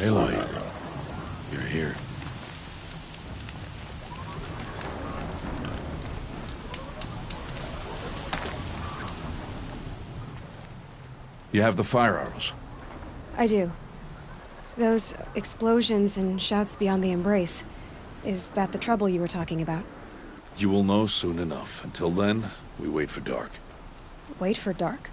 Aloy, you're here. You have the fire arrows. I do. Those explosions and shouts beyond the embrace. Is that the trouble you were talking about? You will know soon enough. Until then, we wait for dark. Wait for dark?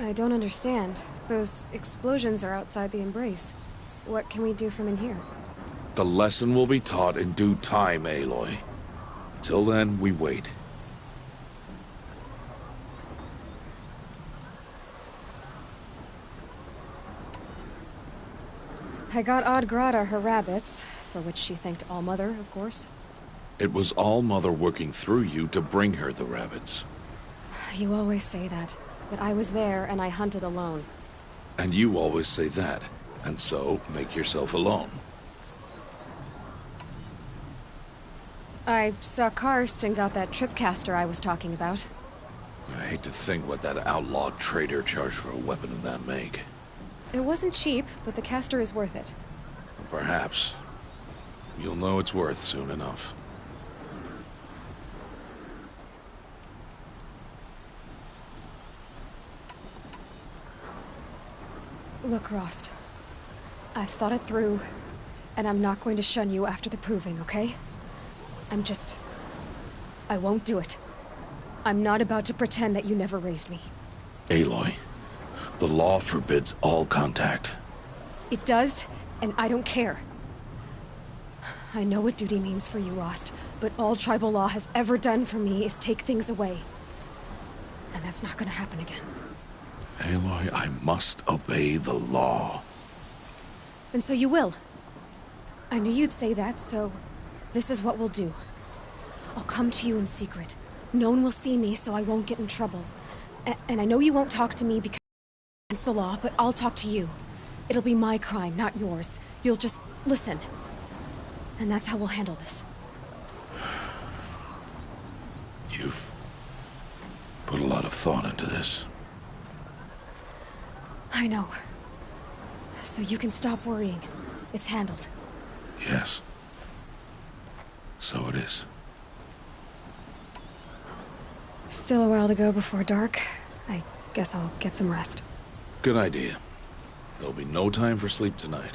I don't understand. Those explosions are outside the embrace. What can we do from in here? The lesson will be taught in due time, Aloy. Till then, we wait. I got Odd Grata her rabbits, for which she thanked All-Mother, of course. It was All-Mother working through you to bring her the rabbits. You always say that, but I was there and I hunted alone. And you always say that, and so make yourself alone. I saw Karst and got that tripcaster I was talking about. I hate to think what that outlawed trader charged for a weapon of that make. It wasn't cheap, but the caster is worth it. Perhaps. You'll know it's worth soon enough. Look, Rost. I've thought it through, and I'm not going to shun you after the proving, okay? I won't do it. I'm not about to pretend that you never raised me. Aloy, the law forbids all contact. It does, and I don't care. I know what duty means for you, Rost, but all tribal law has ever done for me is take things away. And that's not gonna happen again. Aloy, I must obey the law. And so you will. I knew you'd say that, so this is what we'll do. I'll come to you in secret. No one will see me, so I won't get in trouble. And I know you won't talk to me because it's the law, but I'll talk to you. It'll be my crime, not yours. You'll just listen. And that's how we'll handle this. You've put a lot of thought into this. I know. So you can stop worrying. It's handled. Yes. So it is. Still a while to go before dark. I guess I'll get some rest. Good idea. There'll be no time for sleep tonight.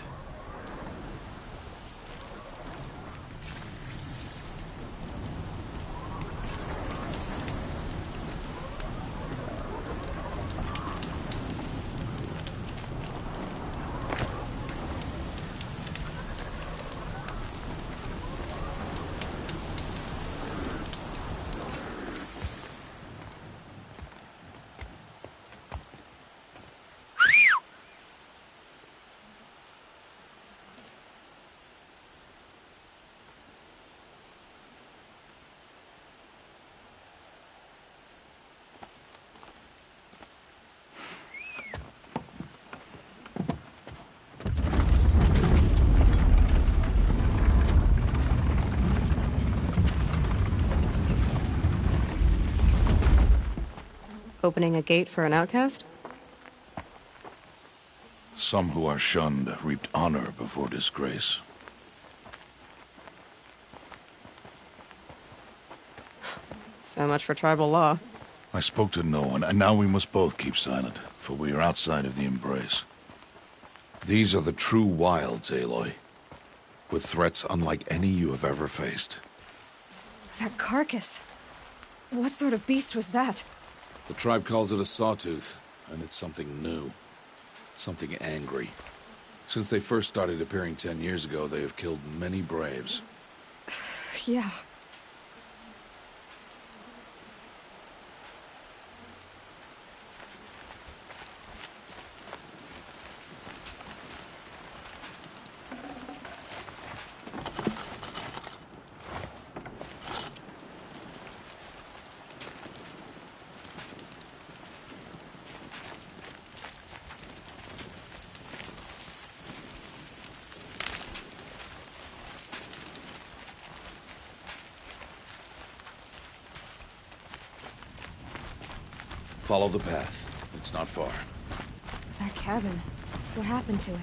Opening a gate for an outcast? Some who are shunned reaped honor before disgrace. So much for tribal law. I spoke to no one, and now we must both keep silent, for we are outside of the embrace. These are the true wilds, Aloy, with threats unlike any you have ever faced. That carcass. What sort of beast was that? The tribe calls it a sawtooth, and it's something new. Something angry. Since they first started appearing 10 years ago, they have killed many braves. Yeah. Follow the path. It's not far. That cabin. What happened to it?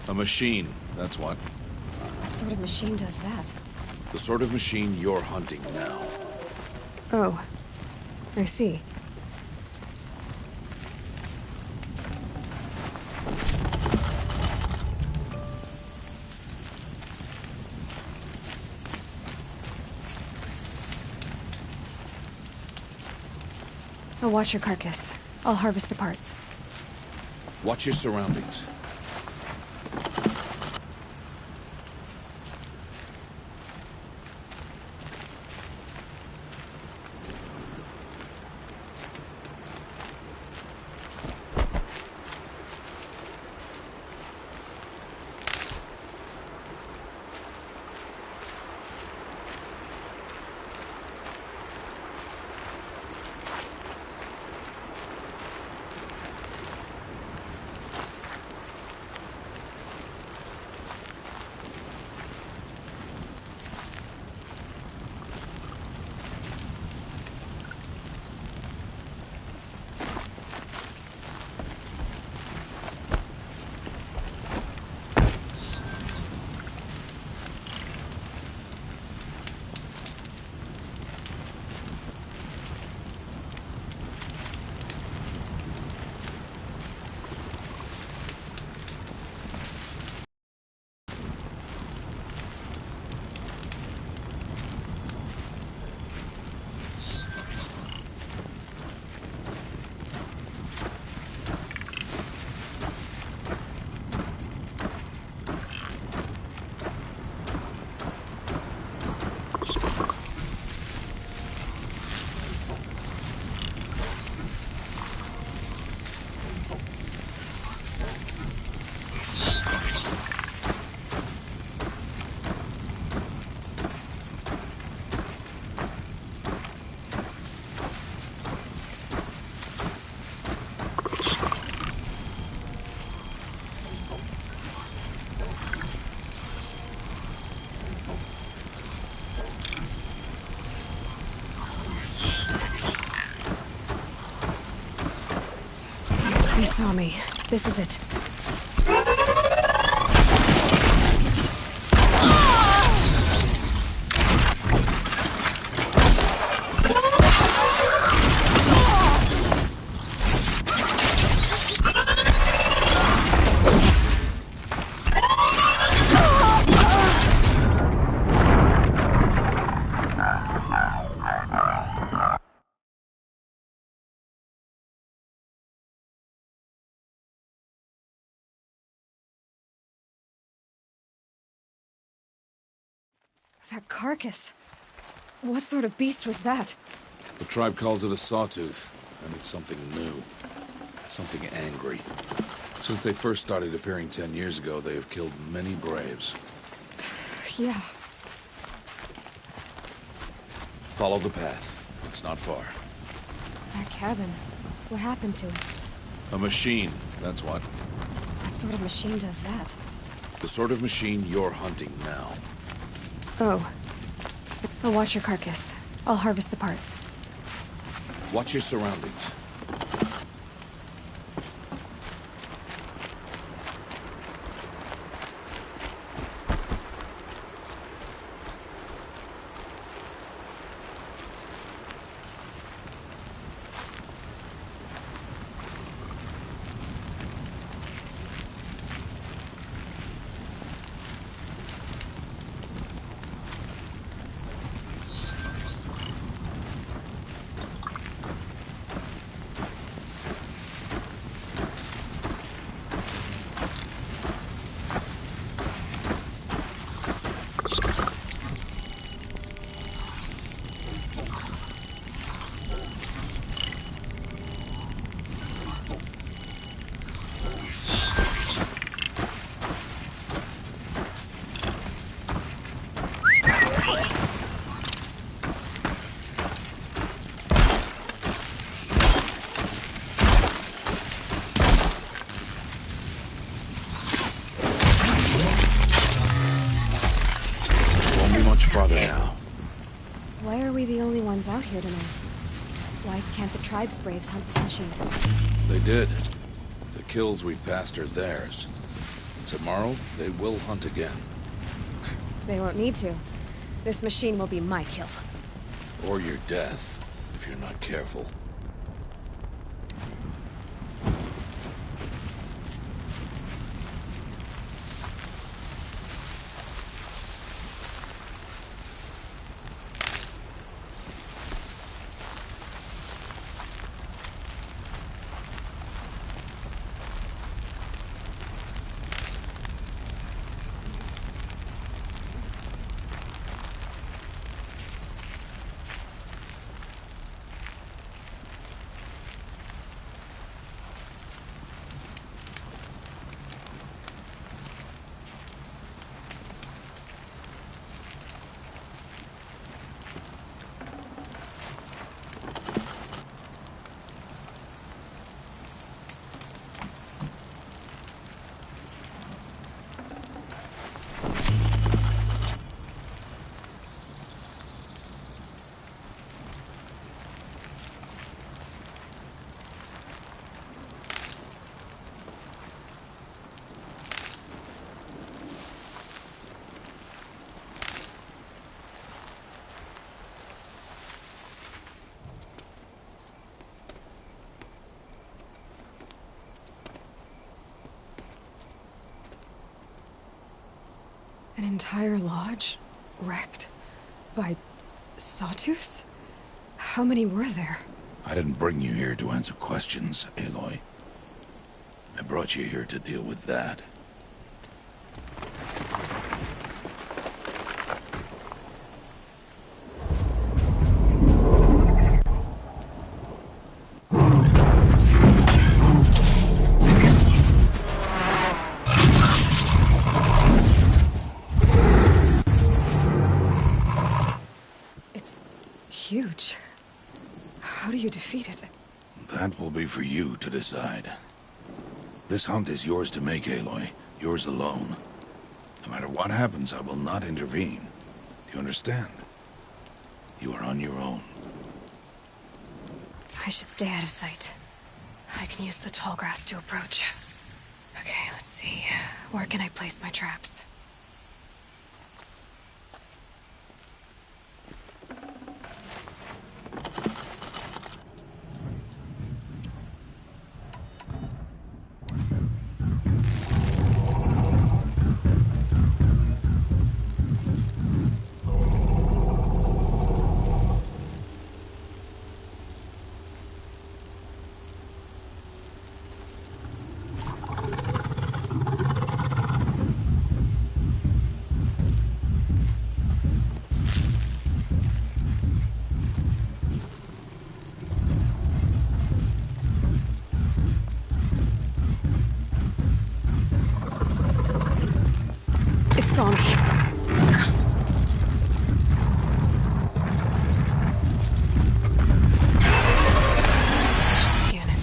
A machine, that's what. What sort of machine does that? The sort of machine you're hunting now. Oh. I see. I'll watch your carcass. I'll harvest the parts. Watch your surroundings. They saw me. This is it. That carcass. What sort of beast was that? The tribe calls it a sawtooth, and it's something new. Something angry. Since they first started appearing 10 years ago, they have killed many braves. Yeah. Follow the path. It's not far. That cabin. What happened to it? A machine, that's what. What sort of machine does that? The sort of machine you're hunting now. Oh. I'll watch your carcass. I'll harvest the parts. Watch your surroundings. Farther now. Why are we the only ones out here tonight? Why can't the tribe's braves hunt this machine? They did. The kills we've passed are theirs. Tomorrow, they will hunt again. They won't need to. This machine will be my kill. Or your death, if you're not careful. An entire lodge? Wrecked? By sawtooths? How many were there? I didn't bring you here to answer questions, Aloy. I brought you here to deal with that. It's huge. How do you defeat it? That will be for you to decide. This hunt is yours to make, Aloy. Yours alone. No matter what happens, I will not intervene. Do you understand? You are on your own. I should stay out of sight. I can use the tall grass to approach. Okay, let's see. Where can I place my traps? It saw me. Scan it.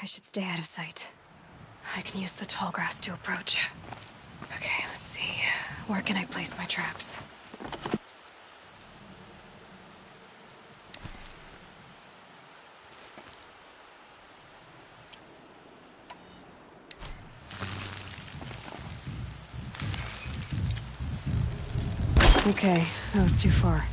I should stay out of sight. I can use the tall grass to approach. Okay, let's see. Where can I place my traps? Okay, that was too far.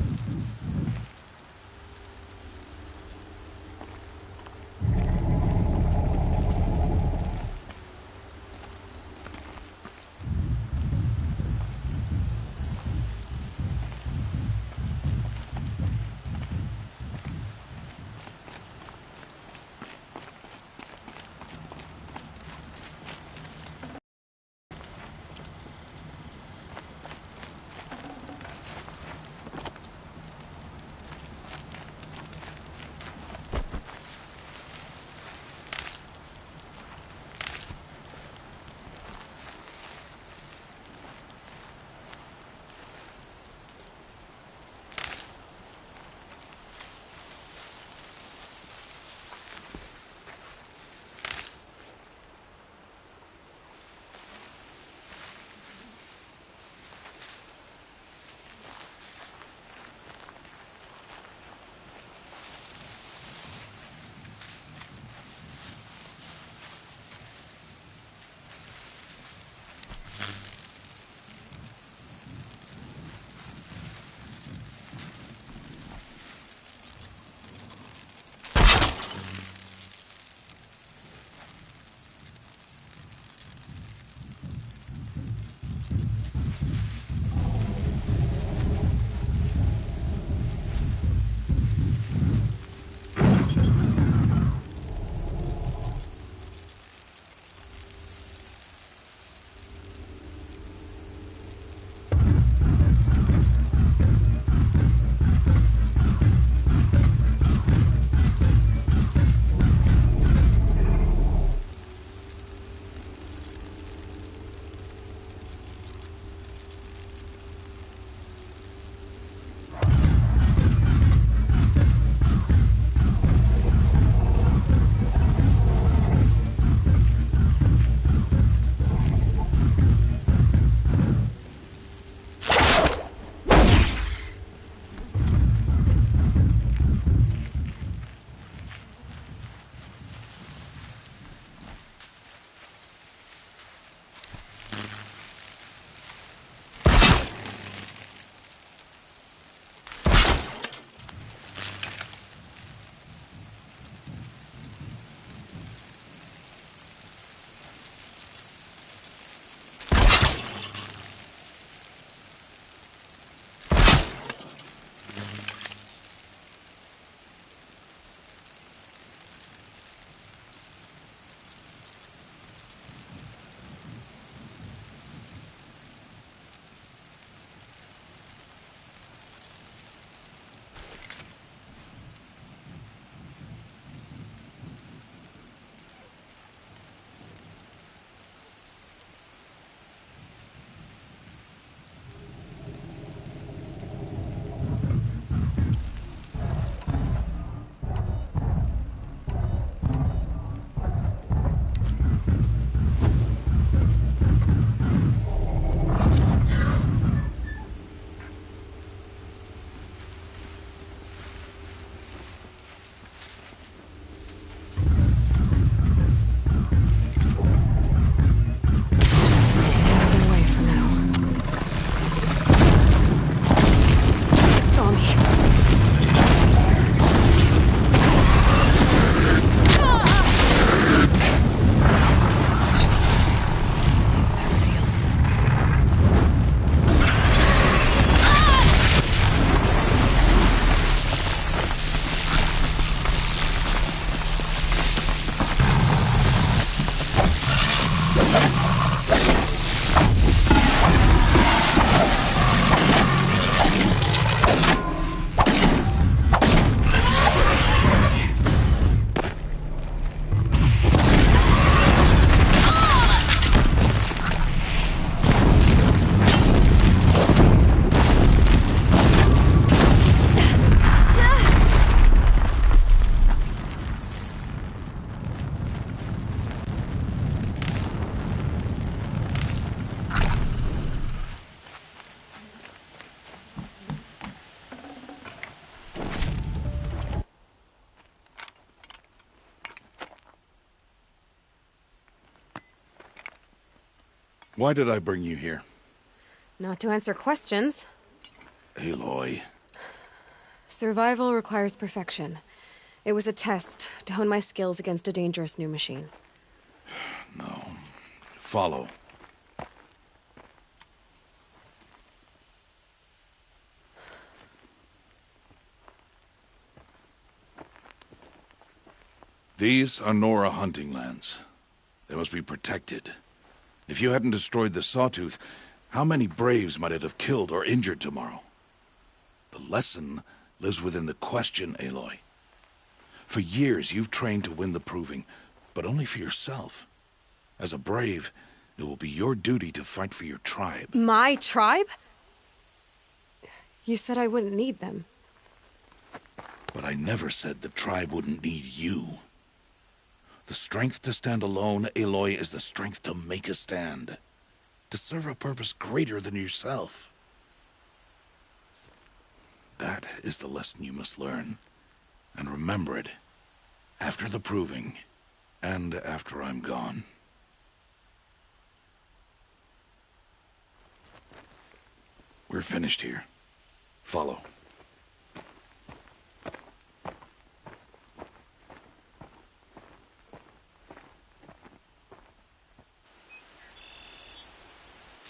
Why did I bring you here? Not to answer questions. Aloy. Survival requires perfection. It was a test to hone my skills against a dangerous new machine. No. Follow. These are Nora hunting lands. They must be protected. If you hadn't destroyed the Sawtooth, how many Braves might it have killed or injured tomorrow? The lesson lives within the question, Aloy. For years, you've trained to win the Proving, but only for yourself. As a Brave, it will be your duty to fight for your tribe. My tribe? You said I wouldn't need them. But I never said the tribe wouldn't need you. The strength to stand alone, Aloy, is the strength to make a stand. To serve a purpose greater than yourself. That is the lesson you must learn. And remember it. After the Proving. And after I'm gone. We're finished here. Follow.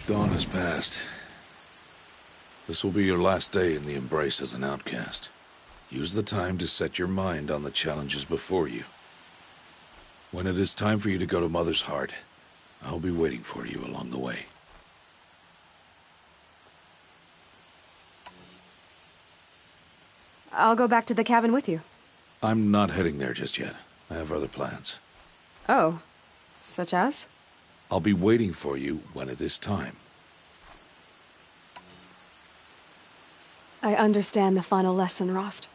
Dawn has passed. This will be your last day in the Embrace as an outcast. Use the time to set your mind on the challenges before you. When it is time for you to go to Mother's Heart, I'll be waiting for you along the way. I'll go back to the cabin with you. I'm not heading there just yet. I have other plans. Oh. Such as? I'll be waiting for you when it is time. I understand the final lesson, Rost.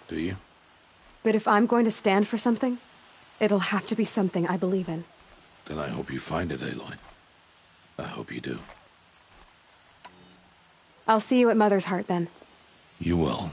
Do you? But if I'm going to stand for something, it'll have to be something I believe in. Then I hope you find it, Aloy. I hope you do. I'll see you at Mother's Heart, then. You will.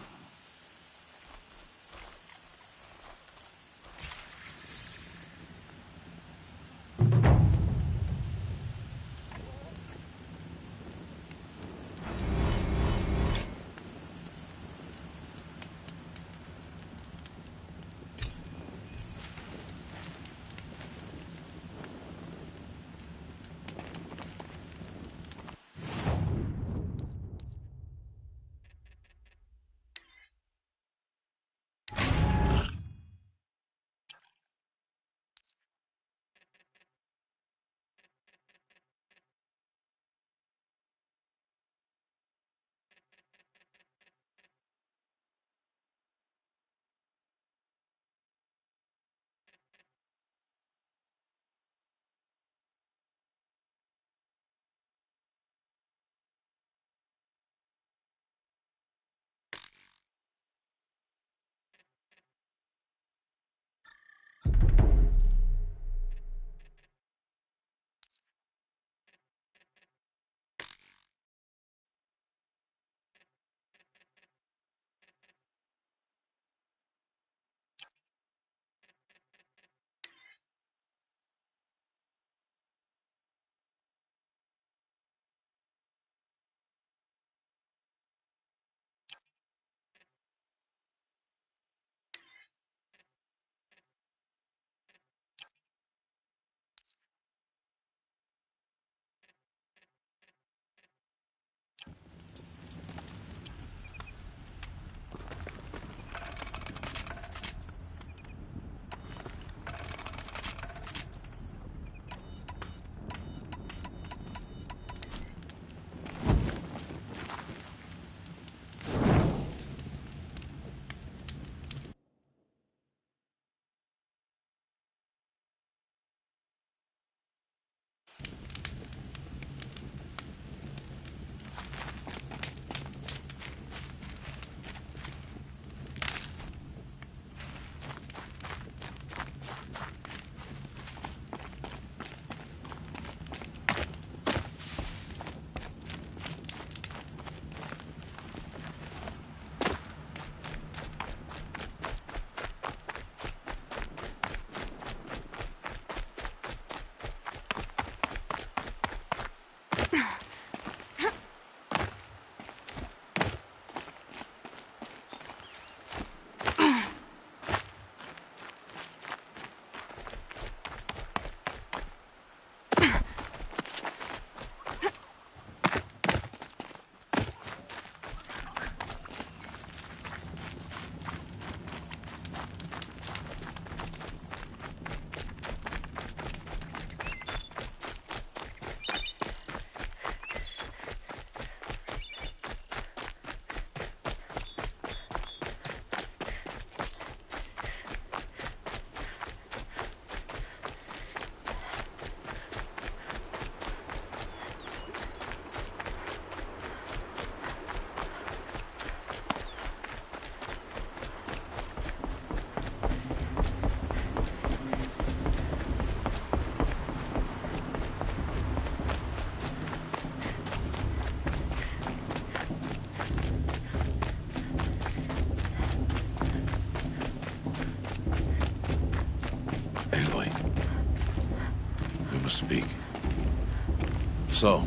So,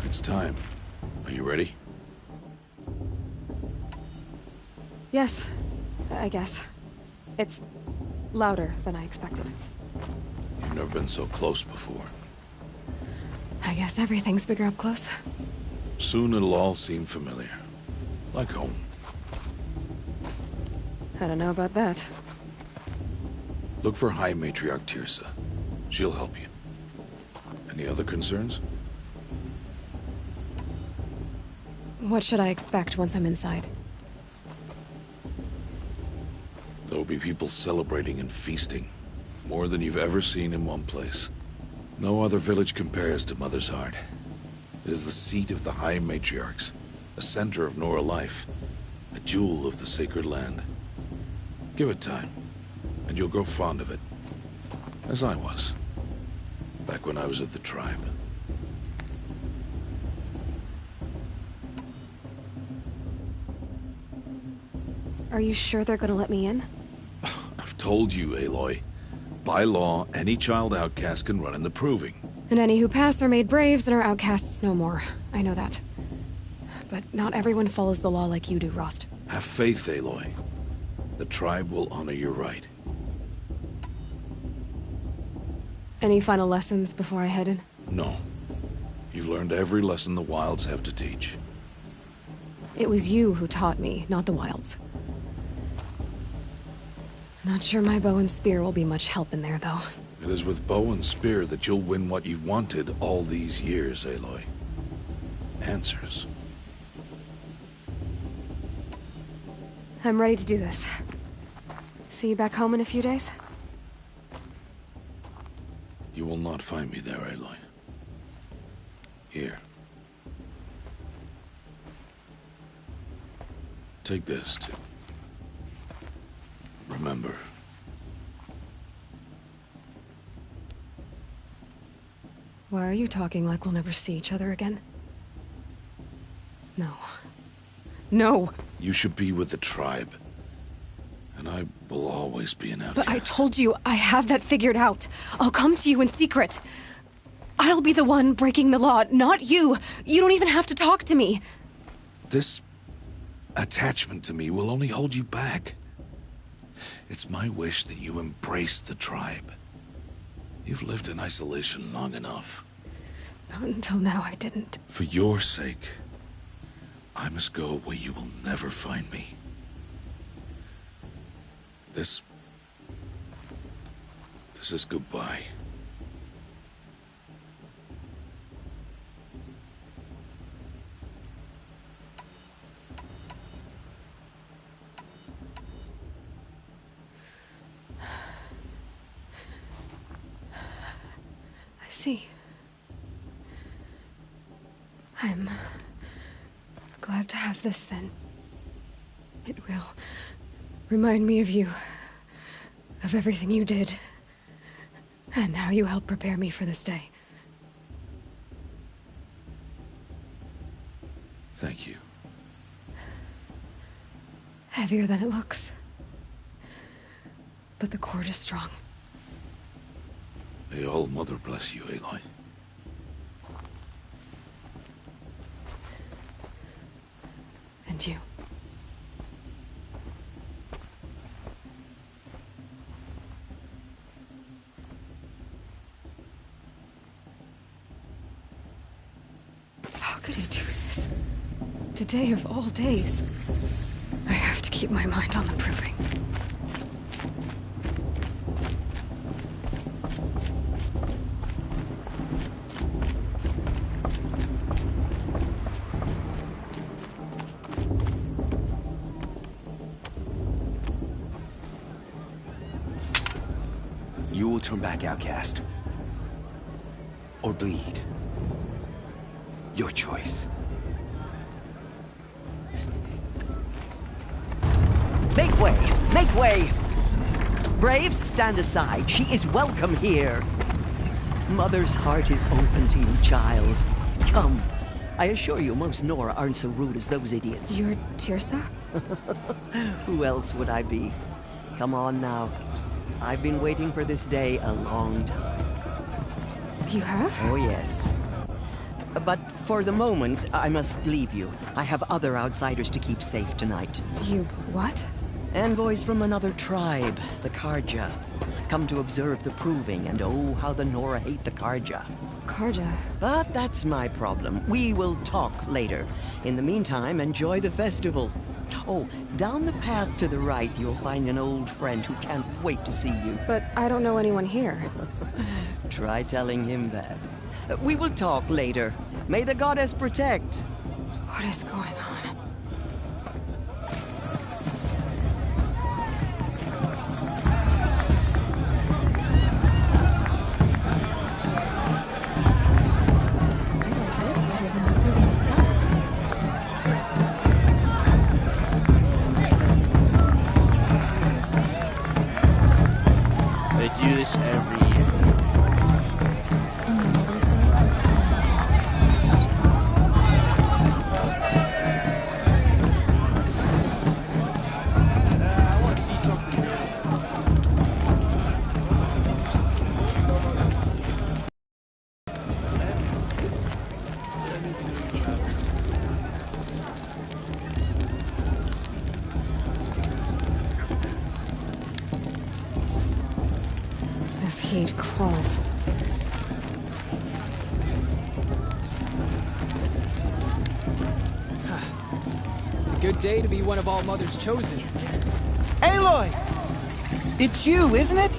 it's time. Are you ready? Yes, I guess. It's louder than I expected. You've never been so close before. I guess everything's bigger up close. Soon it'll all seem familiar. Like home. I don't know about that. Look for High Matriarch Tirsa. She'll help you. Any other concerns? What should I expect once I'm inside? There'll be people celebrating and feasting. More than you've ever seen in one place. No other village compares to Mother's Heart. It is the seat of the High Matriarchs, a center of Nora life, a jewel of the sacred land. Give it time, and you'll grow fond of it. As I was, back when I was of the tribe. Are you sure they're gonna let me in? I've told you, Aloy. By law, any child outcast can run in the Proving. And any who pass are made braves and are outcasts no more. I know that. But not everyone follows the law like you do, Rost. Have faith, Aloy. The tribe will honor your right. Any final lessons before I head in? No. You've learned every lesson the Wilds have to teach. It was you who taught me, not the Wilds. Not sure my bow and spear will be much help in there, though. It is with bow and spear that you'll win what you've wanted all these years, Aloy. Answers. I'm ready to do this. See you back home in a few days? You will not find me there, Aloy. Here. Take this, too. Remember. Why are you talking like we'll never see each other again? No. No! You should be with the tribe. And I will always be an outcast. But I told you, I have that figured out. I'll come to you in secret. I'll be the one breaking the law, not you. You don't even have to talk to me. This attachment to me will only hold you back. It's my wish that you embrace the tribe. You've lived in isolation long enough. Not until now, I didn't. For your sake, I must go where you will never find me. This is goodbye. I see. I'm glad to have this, then. It will remind me of you, of everything you did, and how you helped prepare me for this day. Thank you. Heavier than it looks. But the cord is strong. May All Mother bless you, Aloy. And you. How could he do this? Today of all days. I have to keep my mind on the Proving. You will turn back, outcast. Or bleed. Your choice. Make way! Make way! Braves, stand aside. She is welcome here. Mother's heart is open to you, child. Come. I assure you, most Nora aren't so rude as those idiots. You're Tirsa? Who else would I be? Come on now. I've been waiting for this day a long time. You have? Oh, yes. But for the moment, I must leave you. I have other outsiders to keep safe tonight. You what? Envoys from another tribe, the Karja. Come to observe the proving, and oh, how the Nora hate the Karja. Karja. But that's my problem. We will talk later. In the meantime, enjoy the festival. Oh, down the path to the right, you'll find an old friend who can't wait to see you. But I don't know anyone here. Try telling him that. We will talk later. May the goddess protect. What is going on? They do this every year. I want to see something here. This heat crawls. It's a good day to be one of All Mother's chosen. Aloy! It's you, isn't it?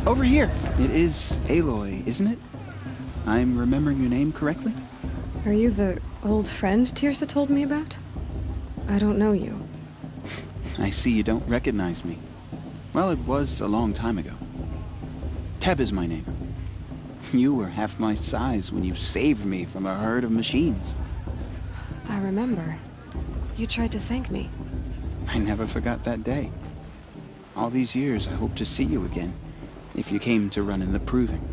Over here. It is Aloy, isn't it? I'm remembering your name correctly? Are you the old friend Tirsa told me about? I don't know you. I see you don't recognize me. Well, it was a long time ago. Teb is my name. You were half my size when you saved me from a herd of machines. I remember. You tried to thank me. I never forgot that day. All these years, I hope to see you again, if you came to run in the proving.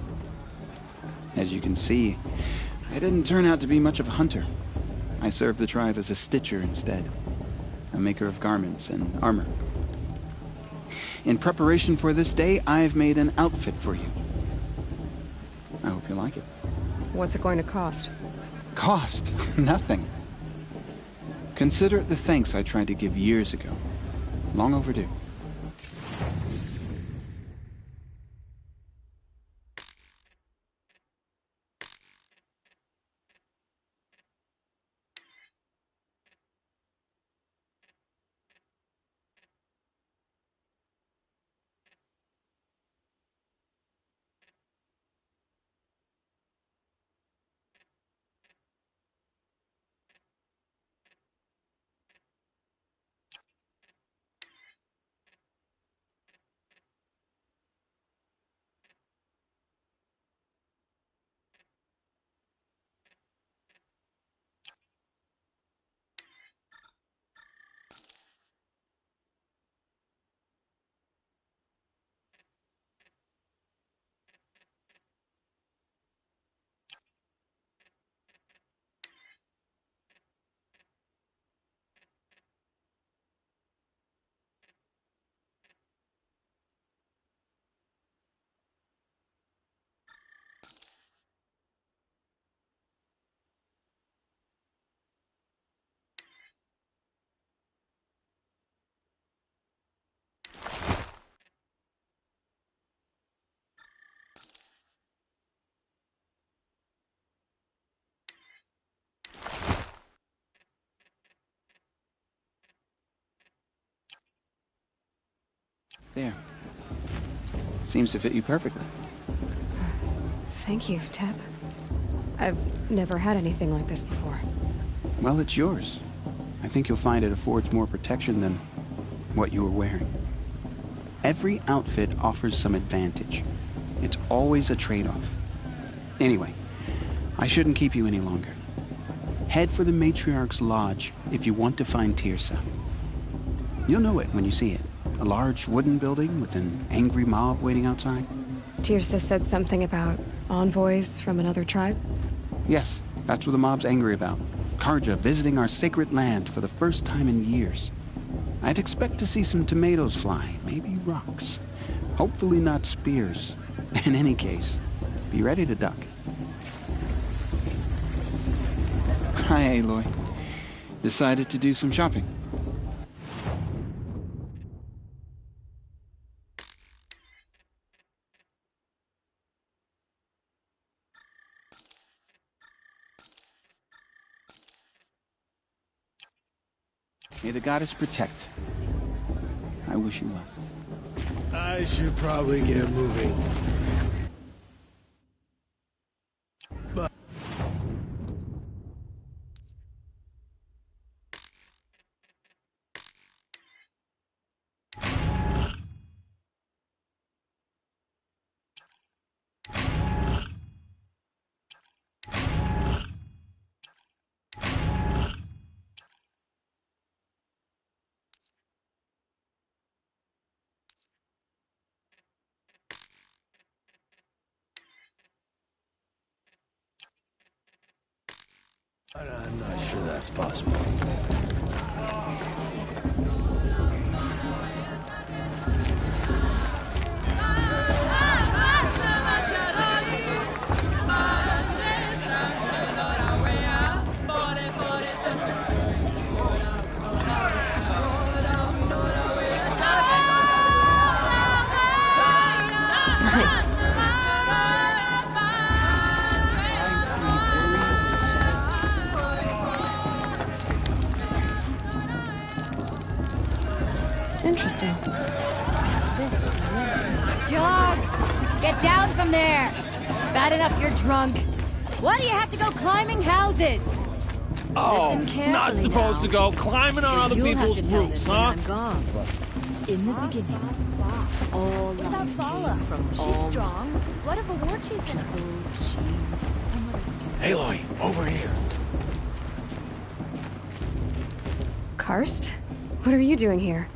As you can see, I didn't turn out to be much of a hunter. I served the tribe as a stitcher instead, a maker of garments and armor. In preparation for this day, I've made an outfit for you. I hope you like it. What's it going to cost? Cost? Nothing. Consider it the thanks I tried to give years ago. Long overdue. There. Seems to fit you perfectly. Thank you, Teb. I've never had anything like this before. Well, it's yours. I think you'll find it affords more protection than what you were wearing. Every outfit offers some advantage. It's always a trade-off. Anyway, I shouldn't keep you any longer. Head for the Matriarch's Lodge if you want to find Tirsa. You'll know it when you see it. A large wooden building with an angry mob waiting outside. Tirsa said something about envoys from another tribe? Yes, that's what the mob's angry about. Karja visiting our sacred land for the first time in years. I'd expect to see some tomatoes fly, maybe rocks. Hopefully not spears. In any case, be ready to duck. Hi, Aloy. Decided to do some shopping. May the goddess protect. I wish you well. I should probably get moving. But I'm not sure that's possible. Nice. Interesting. Jog! Get down from there! Bad enough you're drunk. Why do you have to go climbing houses? Oh, Listen carefully not supposed now. to go climbing on other You'll have people's to tell roofs, this when huh? I'm gone. In the beginning, all What about life Fala? came from She's all strong. What of a war chief? old machines. Aloy, over here. Karst? What are you doing here?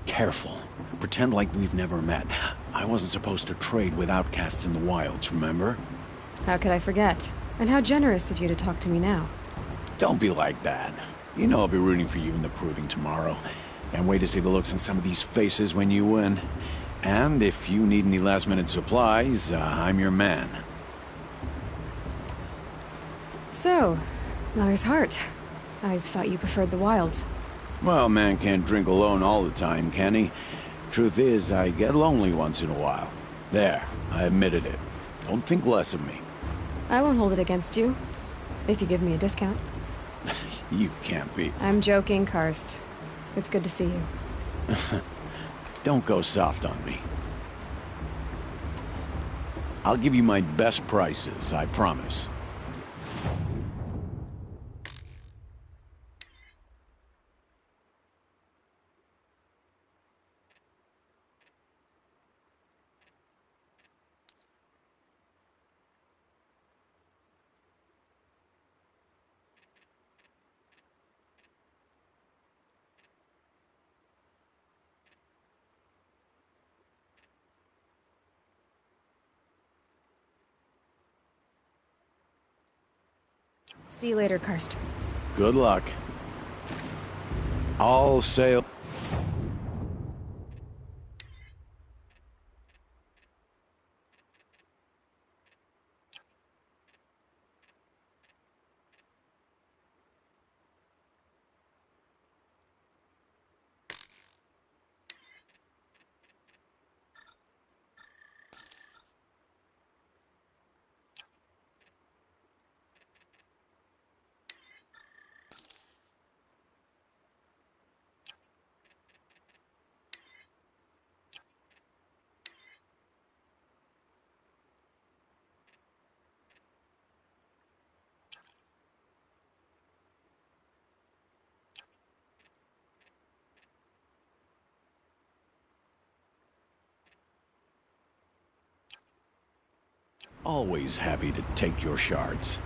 Careful. Pretend like we've never met. I wasn't supposed to trade with outcasts in the wilds, remember? How could I forget? And how generous of you to talk to me now. Don't be like that. You know I'll be rooting for you in the proving tomorrow. Can't wait to see the looks on some of these faces when you win. And if you need any last-minute supplies, I'm your man. So, Mother's Heart. I thought you preferred the wilds. Well, man can't drink alone all the time, can he? Truth is, I get lonely once in a while. There, I admitted it. Don't think less of me. I won't hold it against you. If you give me a discount. You can't be. I'm joking, Karst. It's good to see you. Don't go soft on me. I'll give you my best prices, I promise. See you later, Karst. Good luck. All sail. Always happy to take your shards.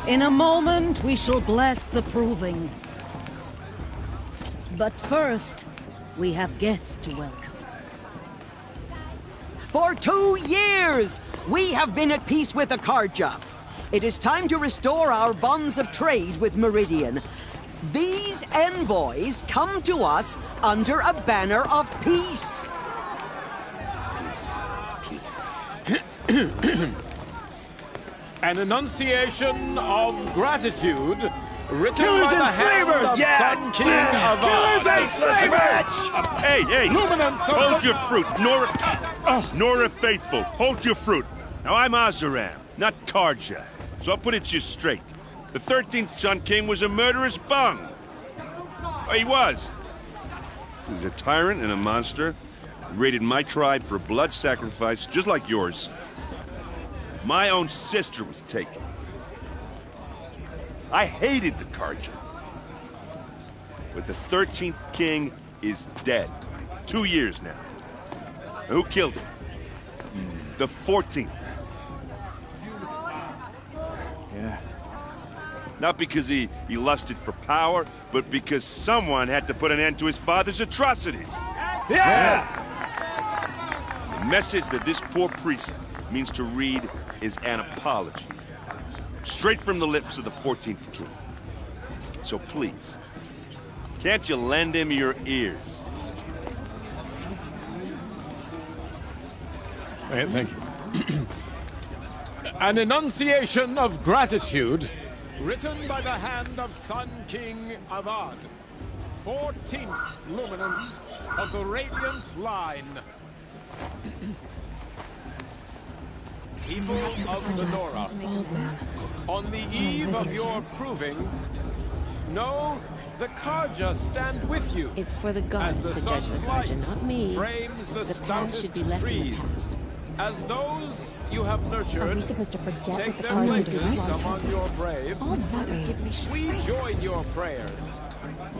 In a moment, we shall bless the proving. But first, we have guests to welcome. For 2 years, we have been at peace with Akarja. It is time to restore our bonds of trade with Meridian. These envoys come to us under a banner of peace. An enunciation of gratitude written Killers by the and hand slavers! of Yeah! Sun King of Killers and slavers! Hey! Luminance of Hold the- your fruit, Nora Faithful. Hold your fruit. Now, I'm Azaram, not Karja. So I'll put it to you straight. The 13th Sun King was a murderous bung. He was. He was a tyrant and a monster. He raided my tribe for blood sacrifice, just like yours. My own sister was taken. I hated the Karja. But the 13th king is dead. 2 years now. Who killed him? The 14th. Yeah. Not because he lusted for power, but because someone had to put an end to his father's atrocities. Yeah! The message that this poor priest means to read is an apology. Straight from the lips of the 14th king. So please, can't you lend him your ears? Thank you. An enunciation of gratitude written by the hand of Sun King Avad, 14th luminance of the Radiant Line. People of Menorah, on the eve of your proving, know the Karja stand with you. It's for the gods as the to judge the sun's Karja, light not me. frames the The past stoutest should be left in the trees. past. As those you have nurtured, Are we supposed to forget take what the their Karja did places last among time? your braves, All that would give me we strength. join your prayers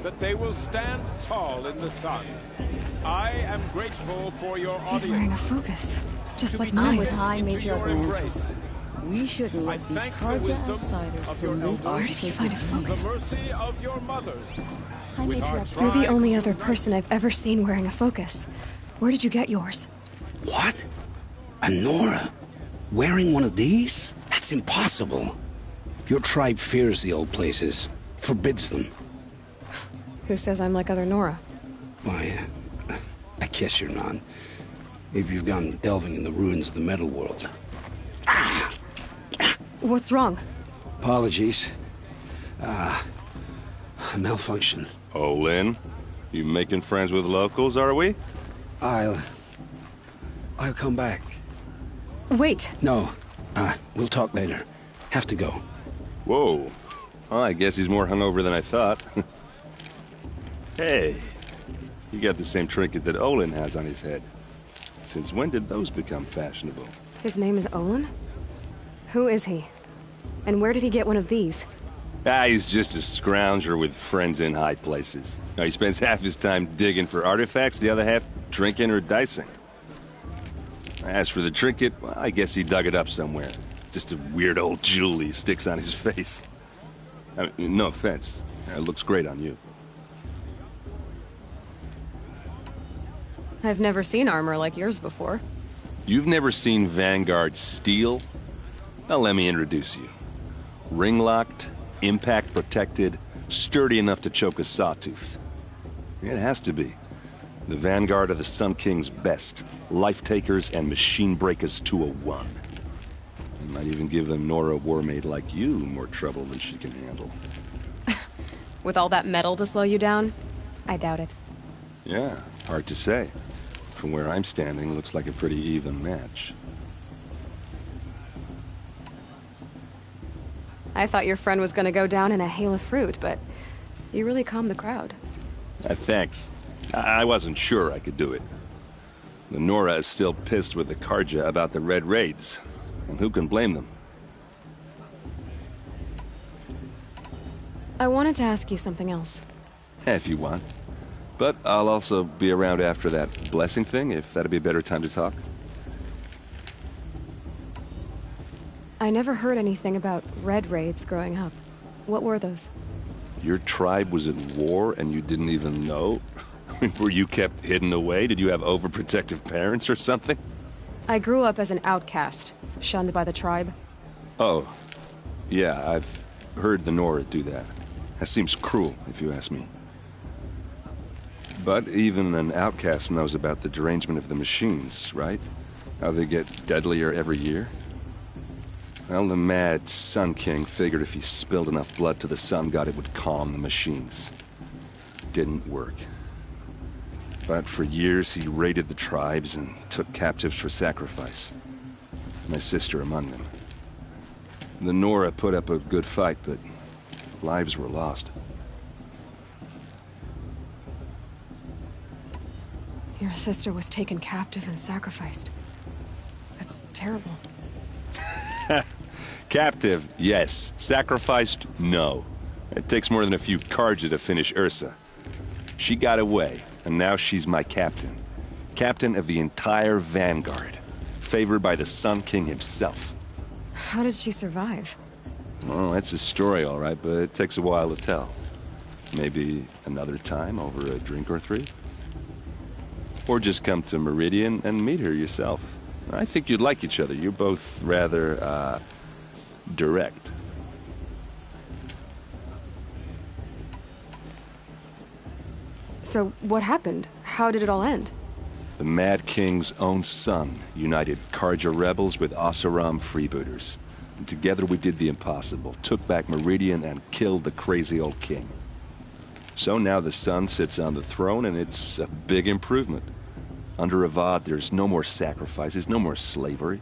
that they will stand tall in the sun. I am grateful for your He's wearing a audience. focus, just To like be mine. taken into your embrace. We shouldn't I let these thank the Karja wisdom outsiders of your pollute our Where did he find a sacred The focus? mercy of your mothers. I With made our you a You're the tribes only other united, person I've ever seen wearing a focus. Where did you get yours? What? A Nora? Wearing one of these? That's impossible. Your tribe fears the old places, forbids them. Who says I'm like other Nora? Why, I guess you're not. If you've gone delving in the ruins of the metal world. What's wrong? Apologies. Malfunction. Oh, Lynn, you making friends with locals, are we? I'll come back. Wait. No, we'll talk later. Have to go. Whoa. Well, I guess he's more hungover than I thought. Hey, you got the same trinket that Olin has on his head. Since when did those become fashionable? His name is Olin? Who is he? And where did he get one of these? He's just a scrounger with friends in high places. Now, he spends half his time digging for artifacts, the other half drinking or dicing. As for the trinket, well, I guess he dug it up somewhere. Just a weird old jewel he sticks on his face. I mean, no offense. It looks great on you. I've never seen armor like yours before. You've never seen Vanguard steel? Well, let me introduce you. Ring-locked, impact-protected, sturdy enough to choke a sawtooth. It has to be. The Vanguard of the Sun King's best. Life-takers and machine-breakers to a one. You might even give a Nora warmaid like you more trouble than she can handle. With all that metal to slow you down? I doubt it. Yeah, hard to say. From where I'm standing, looks like a pretty even match. I thought your friend was gonna go down in a hail of fruit, but you really calmed the crowd. Thanks. I wasn't sure I could do it. The Nora is still pissed with the Karja about the Red Raids. And who can blame them? I wanted to ask you something else. If you want. But I'll also be around after that blessing thing, if that'd be a better time to talk. I never heard anything about red raids growing up. What were those? Your tribe was at war and you didn't even know? Were you kept hidden away? Did you have overprotective parents or something? I grew up as an outcast, shunned by the tribe. Oh, yeah, I've heard the Nora do that. That seems cruel, if you ask me. But even an outcast knows about the derangement of the machines, right? How they get deadlier every year? Well, the mad Sun King figured if he spilled enough blood to the Sun God, it would calm the machines. Didn't work. But for years, he raided the tribes and took captives for sacrifice. My sister among them. The Nora put up a good fight, but lives were lost. Your sister was taken captive and sacrificed. That's terrible. Captive, yes. Sacrificed, no. It takes more than a few Carja to finish Ursa. She got away, and now she's my captain. Captain of the entire Vanguard. Favored by the Sun King himself. How did she survive? Well, that's a story, all right, but it takes a while to tell. Maybe another time over a drink or three? Or just come to Meridian and meet her yourself. I think you'd like each other. You're both rather, direct. So, what happened? How did it all end? The Mad King's own son united Carja rebels with Oseram freebooters. And together we did the impossible, took back Meridian and killed the crazy old king. So now the son sits on the throne and it's a big improvement. Under Avad, there's no more sacrifices, no more slavery.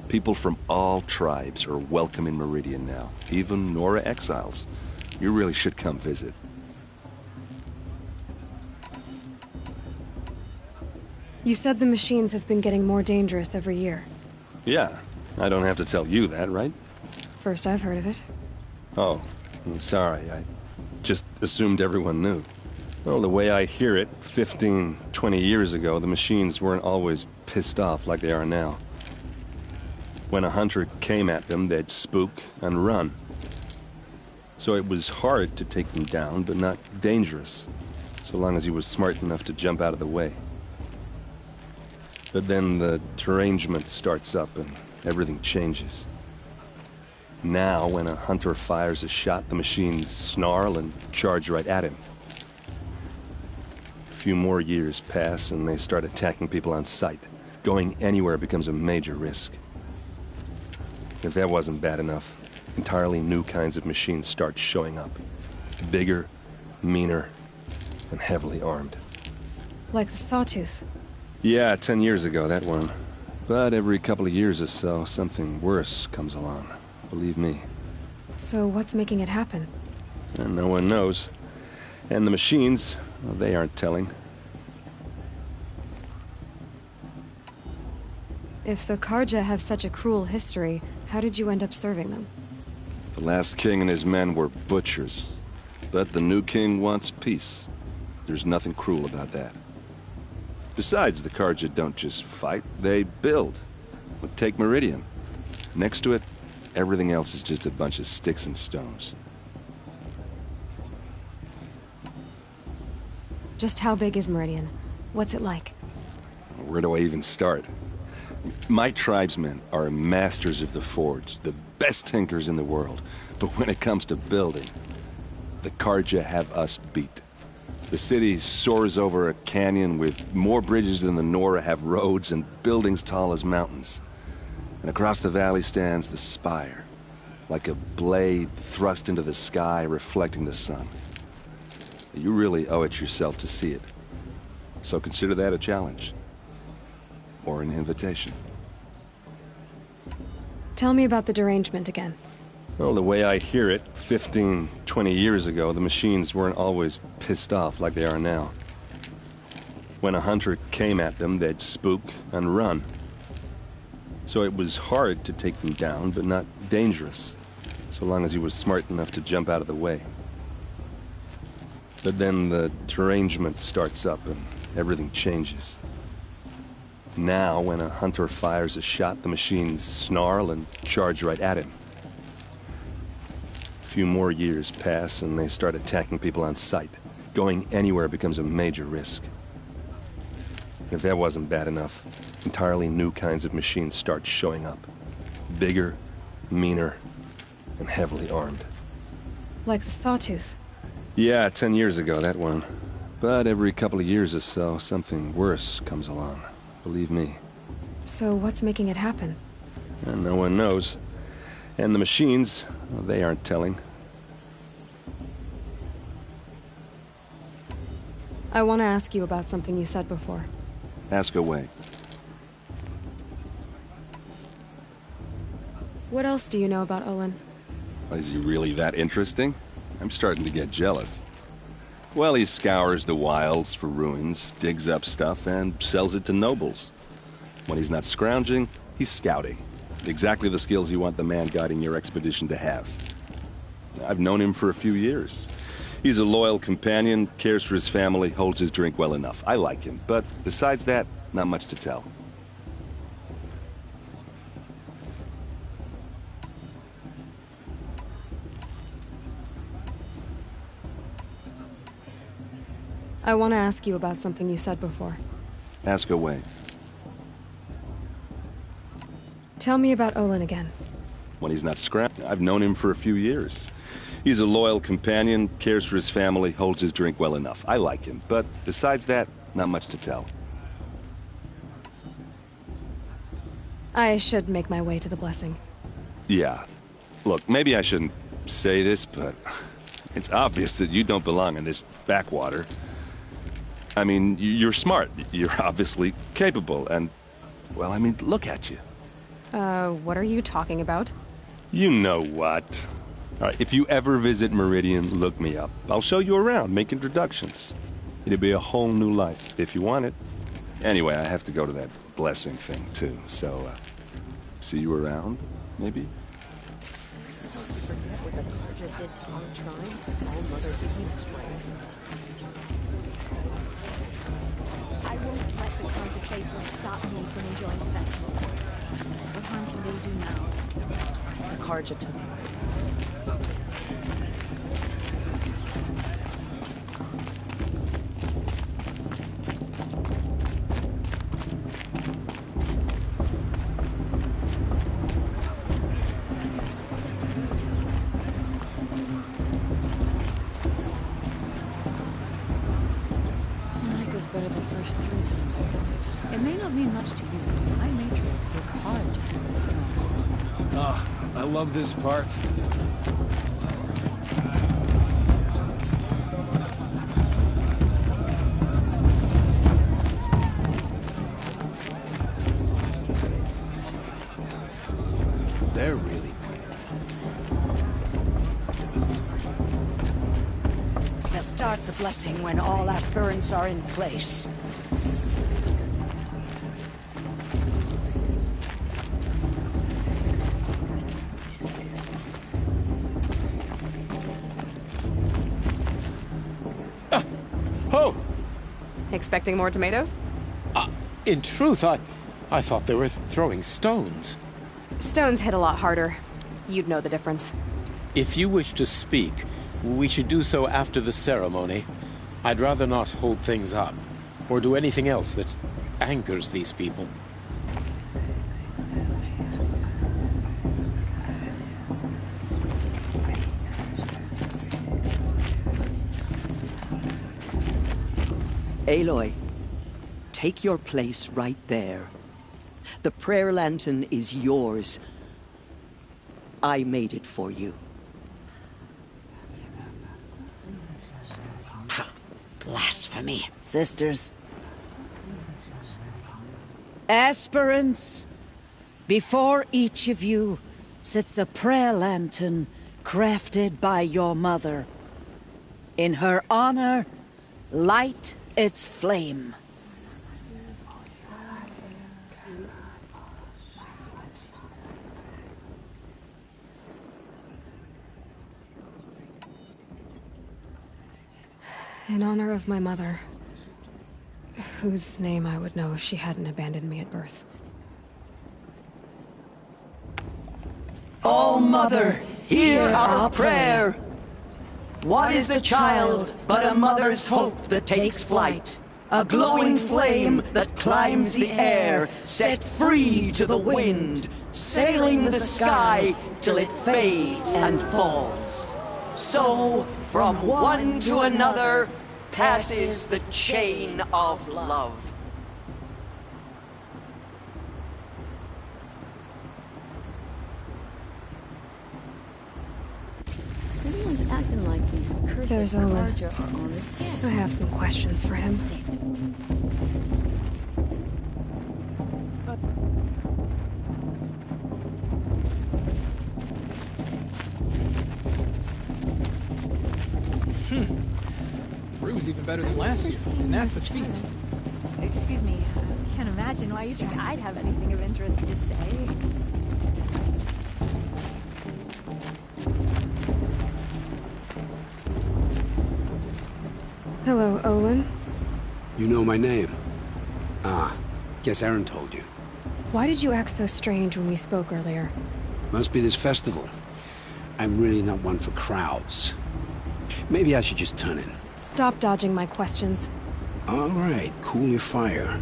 People from all tribes are welcome in Meridian now, even Nora exiles. You really should come visit. You said the machines have been getting more dangerous every year. Yeah, I don't have to tell you that, right? First I've heard of it. Oh, I'm sorry. I just assumed everyone knew. Well, the way I hear it, 15, 20 years ago, the machines weren't always pissed off like they are now. When a hunter came at them, they'd spook and run. So it was hard to take them down, but not dangerous, so long as he was smart enough to jump out of the way. But then the derangement starts up and everything changes. Now, when a hunter fires a shot, the machines snarl and charge right at him. A few more years pass and they start attacking people on sight. Going anywhere becomes a major risk. If that wasn't bad enough, entirely new kinds of machines start showing up. Bigger, meaner, and heavily armed. Like the Sawtooth. Yeah, 10 years ago, that one. But every couple of years or so, something worse comes along. Believe me. So what's making it happen? And no one knows. And the machines, well, they aren't telling. If the Carja have such a cruel history, how did you end up serving them? The last king and his men were butchers. But the new king wants peace. There's nothing cruel about that. Besides, the Carja don't just fight, they build. But take Meridian. Next to it, everything else is just a bunch of sticks and stones. Just how big is Meridian? What's it like? Where do I even start? My tribesmen are masters of the forge, the best tinkers in the world. But when it comes to building, the Carja have us beat. The city soars over a canyon with more bridges than the Nora have roads and buildings tall as mountains. And across the valley stands the spire, like a blade thrust into the sky reflecting the sun. You really owe it yourself to see it. So consider that a challenge. Or an invitation. Tell me about the derangement again. Well, the way I hear it, 15, 20 years ago, the machines weren't always pissed off like they are now. When a hunter came at them, they'd spook and run. So it was hard to take them down, but not dangerous, so long as he was smart enough to jump out of the way. But then the derangement starts up and everything changes. Now, when a hunter fires a shot, the machines snarl and charge right at him. A few more years pass and they start attacking people on sight. Going anywhere becomes a major risk. If that wasn't bad enough, entirely new kinds of machines start showing up. Bigger, meaner, and heavily armed. Like the Sawtooth. Yeah, 10 years ago, that one. But every couple of years or so, something worse comes along. Believe me. So what's making it happen? And no one knows. And the machines, well, they aren't telling. I want to ask you about something you said before. Ask away. What else do you know about Olin? Is he really that interesting? I'm starting to get jealous. Well, he scours the wilds for ruins, digs up stuff, and sells it to nobles. When he's not scrounging, he's scouting. Exactly the skills you want the man guiding your expedition to have. I've known him for a few years. He's a loyal companion, cares for his family, holds his drink well enough. I like him, but besides that, not much to tell. I want to ask you about something you said before. Ask away. Tell me about Olin again. When he's not scrounging, I've known him for a few years. He's a loyal companion, cares for his family, holds his drink well enough. I like him, but besides that, not much to tell. I should make my way to the blessing. Yeah. Look, maybe I shouldn't say this, but it's obvious that you don't belong in this backwater. I mean, you're smart. You're obviously capable, and, well, I mean, look at you. What are you talking about? You know what. All right, if you ever visit Meridian, look me up. I'll show you around, make introductions. It'll be a whole new life, if you want it. Anyway, I have to go to that blessing thing, too, so, see you around, maybe? Forget what the Carja did to our tribe. All Mother Disney's strength. I won't let the Carja faithful stop me from enjoying the festival. What harm can they do now? The Carja took me. It may not mean much to you, but my matrix worked hard to keep us strong. Ah, I love this part. They're really Let's start the blessing when all aspirants are in place. Expecting more tomatoes? In truth, I thought they were throwing stones. Stones hit a lot harder. You'd know the difference. If you wish to speak, we should do so after the ceremony. I'd rather not hold things up, or do anything else that angers these people. Aloy, take your place right there. The prayer lantern is yours. I made it for you. Blasphemy. Sisters. Aspirants, before each of you sits a prayer lantern crafted by your mother. In her honor, light its flame. In honor of my mother, whose name I would know if she hadn't abandoned me at birth. All Mother, hear our prayer. What is the child but a mother's hope that takes flight? A glowing flame that climbs the air, set free to the wind, sailing the sky till it fades and falls. So, from one to another, passes the chain of love. Everyone's acting like these cursed There's Olin. Karja are on his head. I have some questions for him. Brew's even better than last year, and that's a feat. Excuse me, I can't imagine why you think I'd have anything of interest to say. Hello, Olin. You know my name? Ah, guess Aaron told you. Why did you act so strange when we spoke earlier? Must be this festival. I'm really not one for crowds. Maybe I should just turn in. Stop dodging my questions. All right, cool your fire.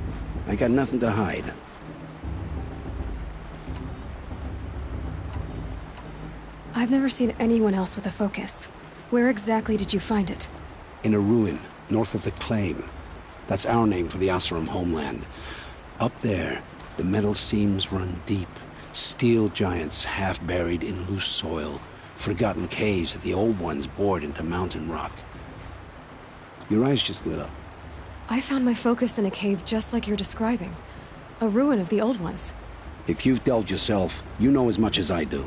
I got nothing to hide. I've never seen anyone else with a focus. Where exactly did you find it? In a ruin, north of the Claim. That's our name for the Oseram homeland. Up there, the metal seams run deep. Steel giants half buried in loose soil. Forgotten caves that the old ones bored into mountain rock. Your eyes just lit up. I found my focus in a cave just like you're describing. A ruin of the old ones. If you've delved yourself, you know as much as I do.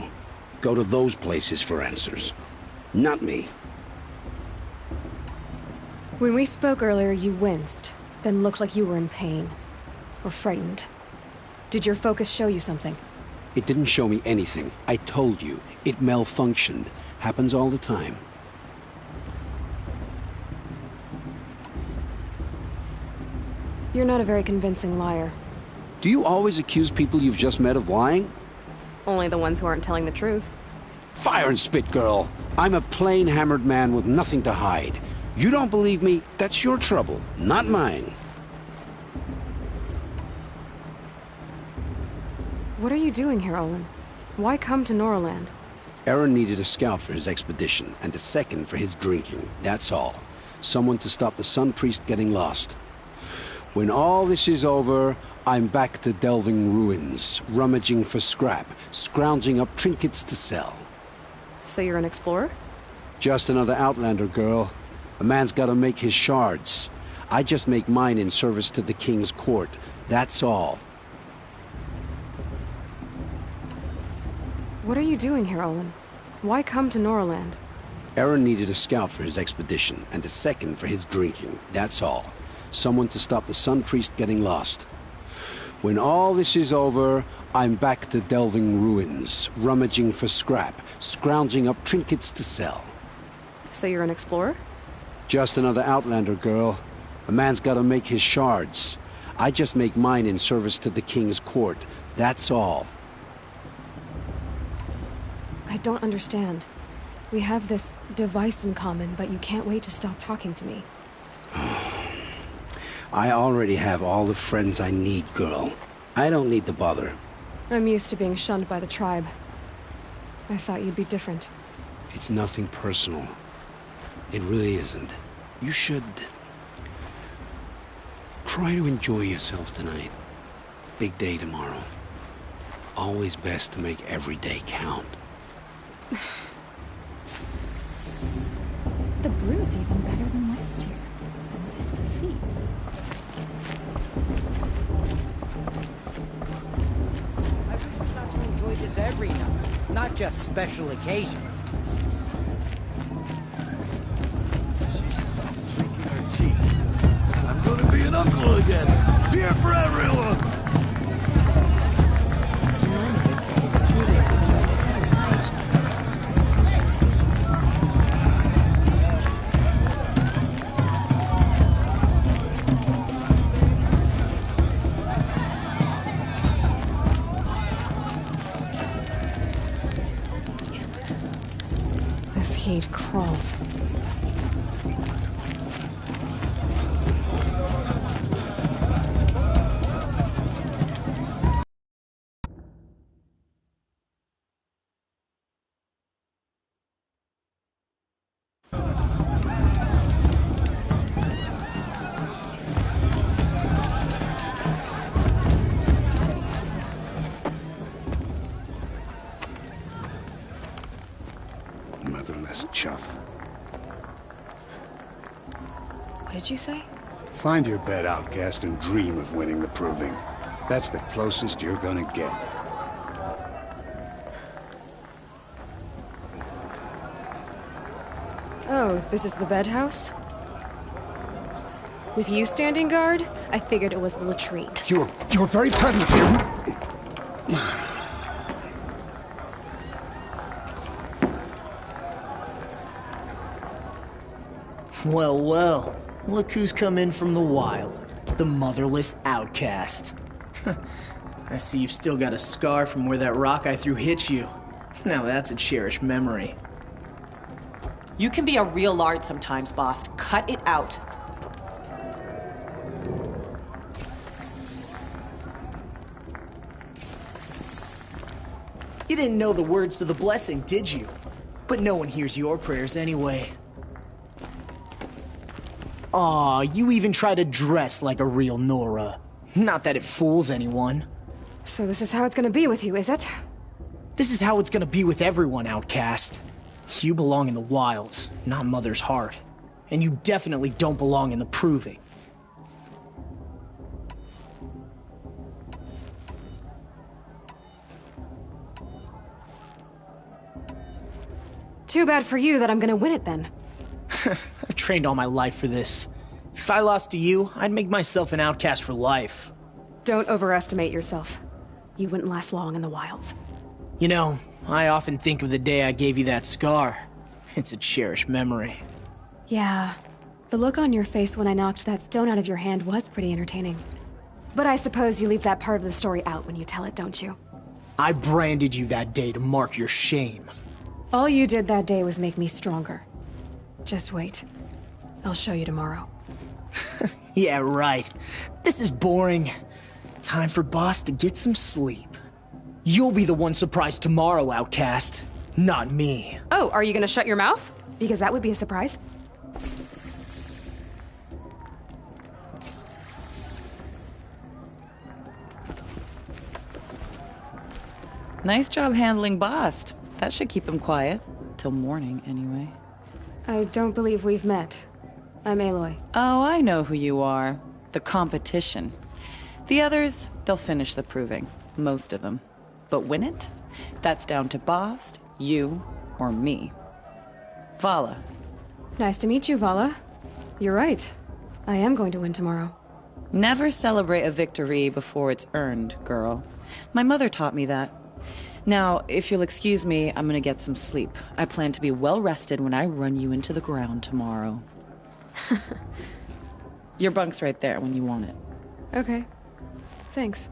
Go to those places for answers. Not me. When we spoke earlier, you winced, then looked like you were in pain. Or frightened. Did your focus show you something? It didn't show me anything. I told you. It malfunctioned. Happens all the time. You're not a very convincing liar. Do you always accuse people you've just met of lying? Only the ones who aren't telling the truth. Fire and spit, girl. I'm a plain hammered man with nothing to hide. You don't believe me, that's your trouble, not mine. What are you doing here, Olin? Why come to Norland? Aaron needed a scout for his expedition, and a second for his drinking, that's all. Someone to stop the Sun Priest getting lost. When all this is over, I'm back to delving ruins, rummaging for scrap, scrounging up trinkets to sell. So you're an explorer? Just another Outlander, girl. A man's gotta make his shards. I just make mine in service to the King's court, that's all. What are you doing here, Olin? Why come to Norland? Aaron needed a scout for his expedition, and a second for his drinking, that's all. Someone to stop the Sun Priest getting lost. When all this is over, I'm back to delving ruins, rummaging for scrap, scrounging up trinkets to sell. So you're an explorer? Just another Outlander, girl. A man's gotta make his shards. I just make mine in service to the King's court, that's all. I don't understand. We have this device in common, but you can't wait to stop talking to me. I already have all the friends I need, girl. I don't need to bother. I'm used to being shunned by the tribe. I thought you'd be different. It's nothing personal. It really isn't. You should try to enjoy yourself tonight. Big day tomorrow. Always best to make every day count. The brew's even better than last year. And that's a feat. I wish we got to enjoy this every night, not just special occasions. I'm gonna be an uncle again. Beer for everyone. walls. Motherless chuff. What did you say? Find your bed, outcast, and dream of winning the proving. That's the closest you're gonna get. Oh, this is the bed house? With you standing guard, I figured it was the latrine. You're very present here. Well, well. Look who's come in from the wild. The motherless outcast. I see you've still got a scar from where that rock I threw hit you. Now that's a cherished memory. You can be a real lard sometimes, boss. Cut it out. You didn't know the words to the blessing, did you? But no one hears your prayers anyway. Aw, you even try to dress like a real Nora. Not that it fools anyone. So this is how it's gonna be with you, is it? This is how it's gonna be with everyone, outcast. You belong in the wilds, not Mother's heart. And you definitely don't belong in the proving. Too bad for you that I'm gonna win it then. I've trained all my life for this. If I lost to you, I'd make myself an outcast for life. Don't overestimate yourself. You wouldn't last long in the wilds. You know, I often think of the day I gave you that scar. It's a cherished memory. Yeah. The look on your face when I knocked that stone out of your hand was pretty entertaining. But I suppose you leave that part of the story out when you tell it, don't you? I branded you that day to mark your shame. All you did that day was make me stronger. Just wait. I'll show you tomorrow. Yeah, right. This is boring. Time for Boss to get some sleep. You'll be the one surprised tomorrow, outcast. Not me. Oh, are you gonna shut your mouth? Because that would be a surprise. Nice job handling Bast. That should keep him quiet. Till morning, anyway. I don't believe we've met. I'm Aloy. Oh, I know who you are. The competition. The others, they'll finish the proving. Most of them. But win it? That's down to Bast, you, or me. Vala. Nice to meet you, Vala. You're right. I am going to win tomorrow. Never celebrate a victory before it's earned, girl. My mother taught me that. Now, if you'll excuse me, I'm gonna get some sleep. I plan to be well rested when I run you into the ground tomorrow. Your bunk's right there when you want it. Okay. Thanks.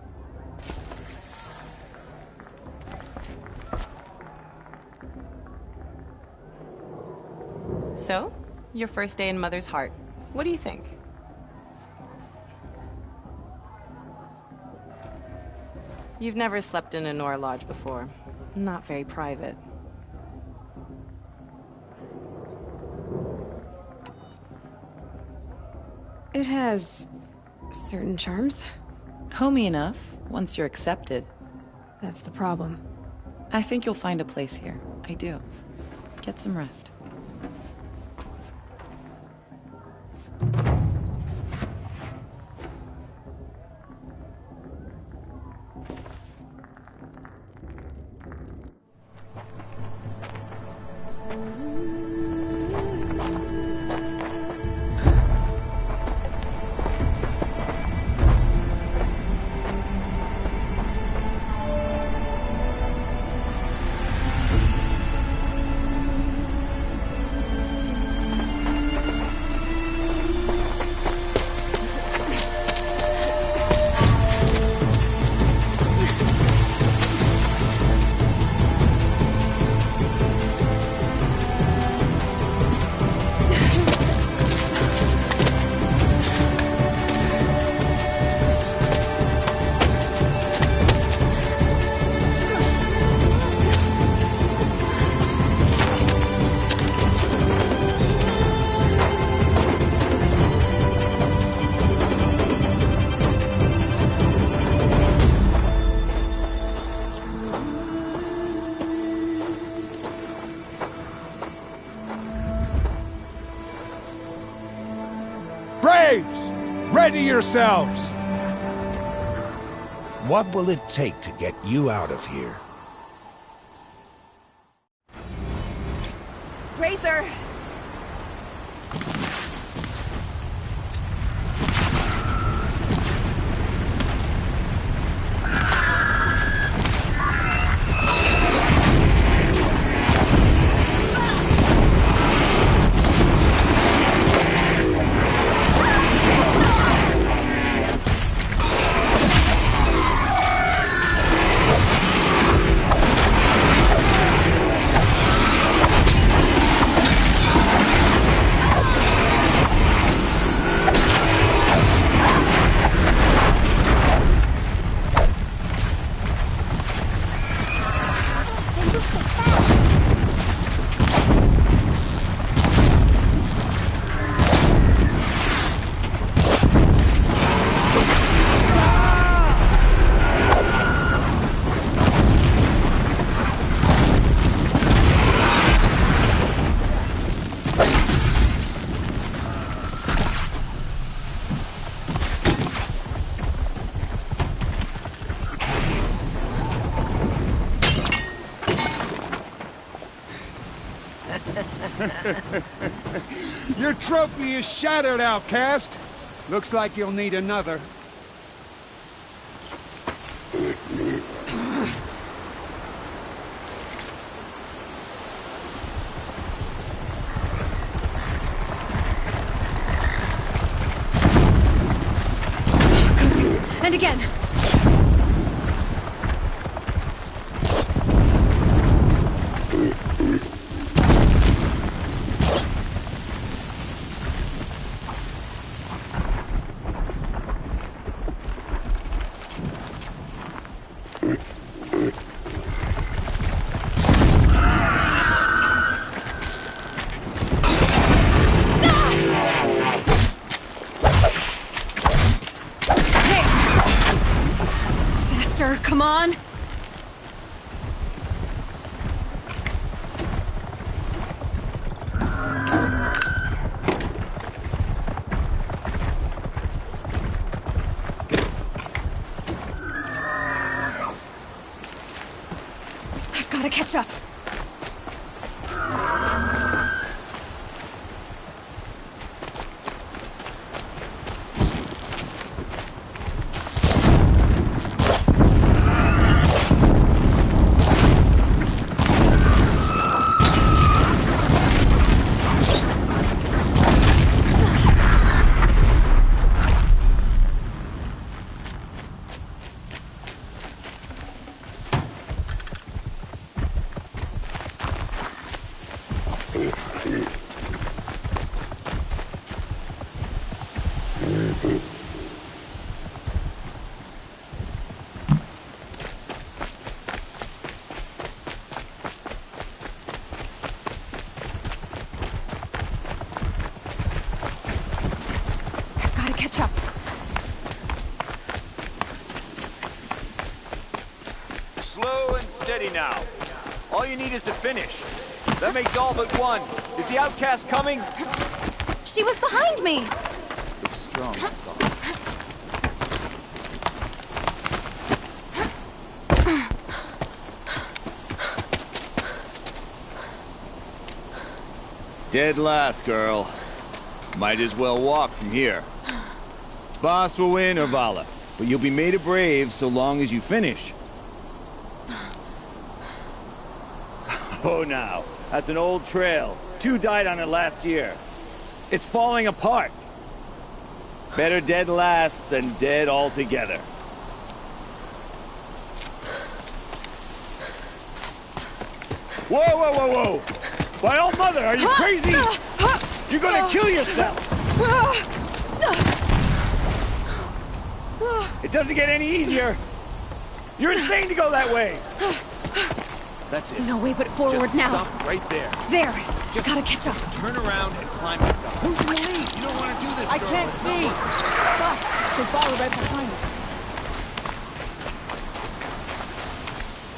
So, your first day in Mother's heart. What do you think? You've never slept in a Nora lodge before. Not very private. It has certain charms. Homey enough, once you're accepted. That's the problem. I think you'll find a place here. I do. Get some rest. Braves! Ready yourselves! What will it take to get you out of here? Racer! Your trophy is shattered, outcast. Looks like you'll need another. And again. Come on! I've got to catch up. Catch up. Slow and steady now. All you need is to finish. That makes all but one. Is the outcast coming? She was behind me. Looks strong. Dead last, girl. Might as well walk from here. Boss will win or Vala, but you'll be made a brave so long as you finish. Oh, now, that's an old trail. 2 died on it last year. It's falling apart. Better dead last than dead altogether. Whoa, whoa, whoa, whoa! By all mother, are you crazy? You're gonna kill yourself! It doesn't get any easier. You're insane to go that way. That's it. No way but forward. Just now. Stop right there. There. Just gotta catch up. Turn around and climb back up. Who's in the lead? You don't want to do this, I girl. can't see. Stop. They follow right behind us.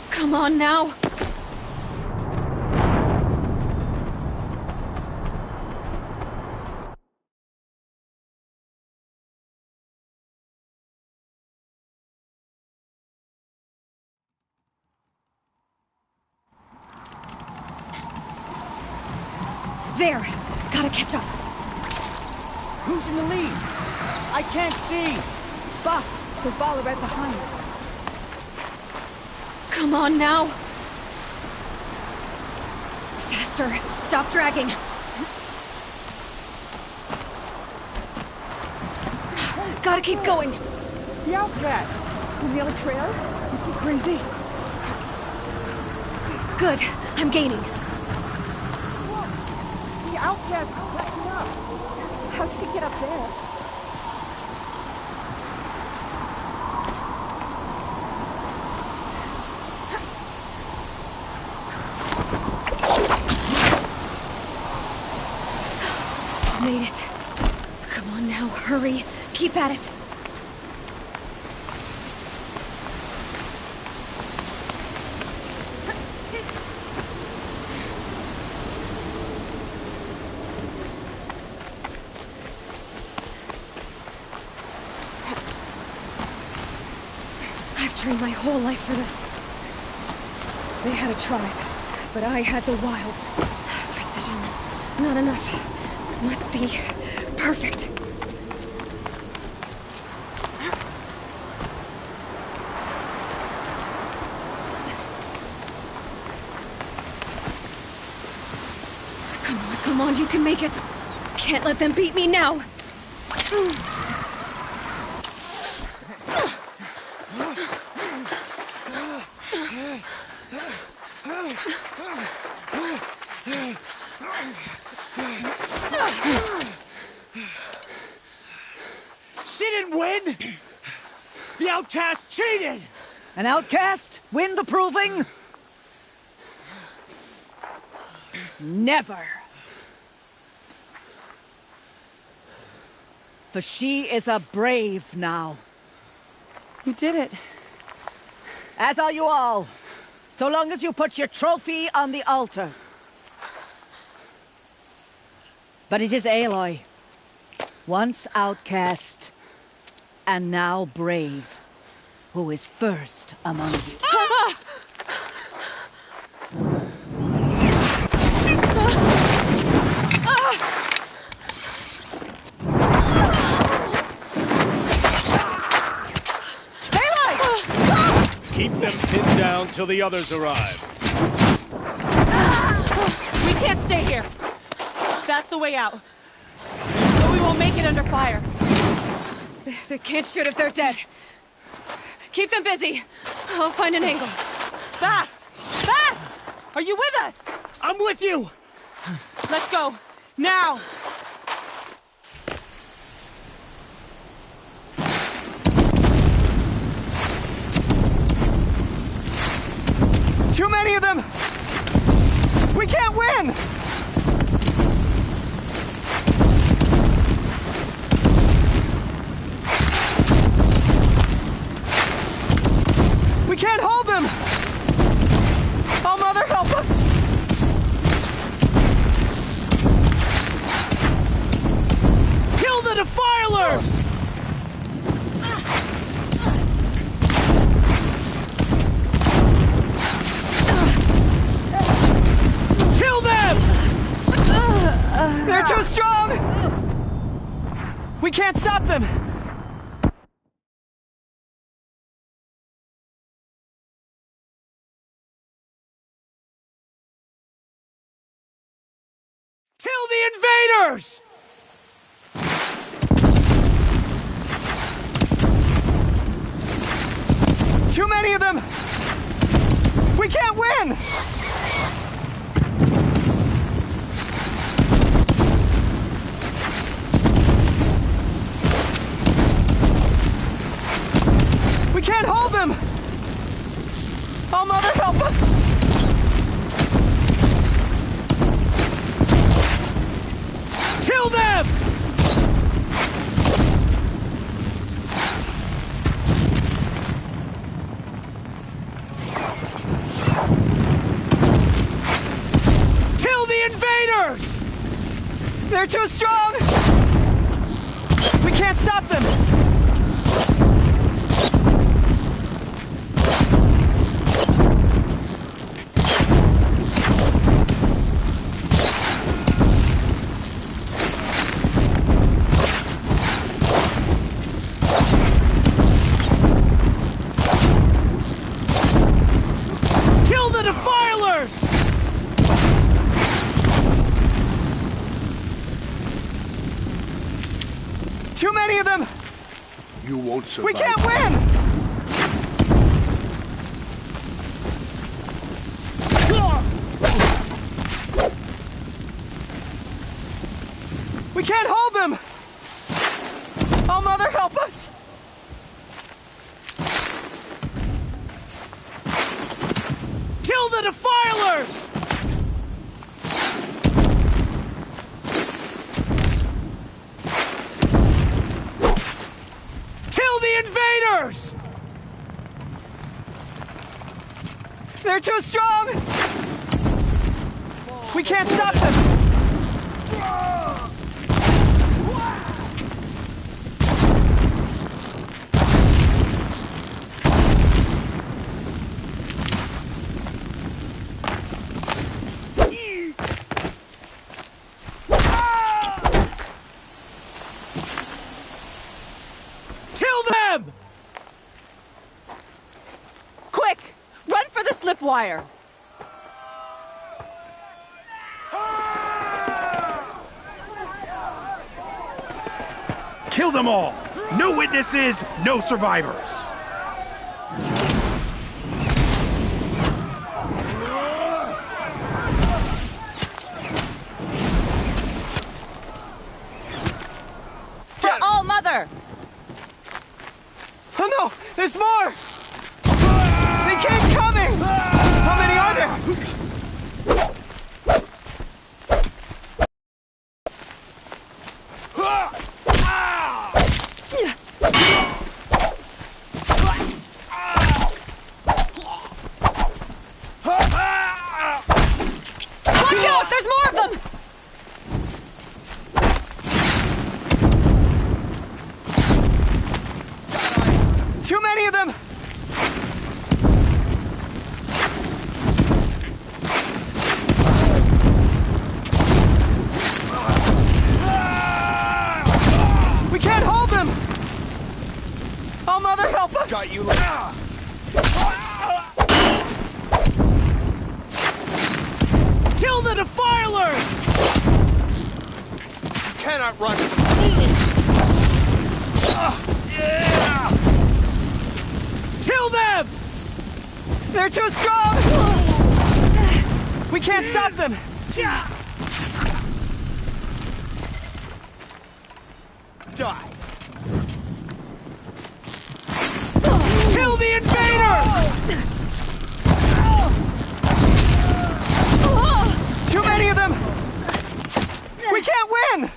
Come on now. There! Gotta catch up. Who's in the lead? I can't see! Boss, they follow right behind. Come on now! Faster! Stop dragging! Gotta keep going! The outcast! On the other trail? You crazy? Good. I'm gaining. The outcast is backing up. How'd she get up there? Made it. Come on now, hurry. Keep at it. I've trained my whole life for this. They had a tribe, but I had the wilds. Precision. Not enough. Must be perfect. Come on, you can make it. Can't let them beat me now. She didn't win! The outcast cheated! An outcast win the proving? Never. For she is a brave now. You did it. As are you all. So long as you put your trophy on the altar. But it is Aloy, once outcast, and now brave, who is first among you. Ah! Keep them pinned down till the others arrive. We can't stay here. That's the way out. But we won't make it under fire. They can't shoot if they're dead. Keep them busy. I'll find an angle. Fast! Fast! Are you with us? I'm with you! Let's go. Now! Too many of them! We can't win! We can't hold them! Oh, Mother, help us! Kill the defilers! Kill them! They're too strong! We can't stop them! Kill the invaders! Too many of them! We can't win! We can't hold them! Oh, Mother, help us! Kill them! Kill the invaders! They're too strong! We can't stop them! Too many of them! You won't survive. We can't win! We can't hold them! Oh, Mother, help us! Kill the defilers! Kill the invaders! They're too strong! We can't stop them! Quick! Run for the slipwire! Kill them all! No witnesses, no survivors! For all Mother! Oh no! There's more! They keep coming! How many are there? Watch out! There's more of them! Too many of them! We can't hold them! Oh, Mother, help us! Got you. Kill the defilers! Cannot run. Kill them! They're too strong! We can't stop them! Die. Kill the invaders! Too many of them! We can't win!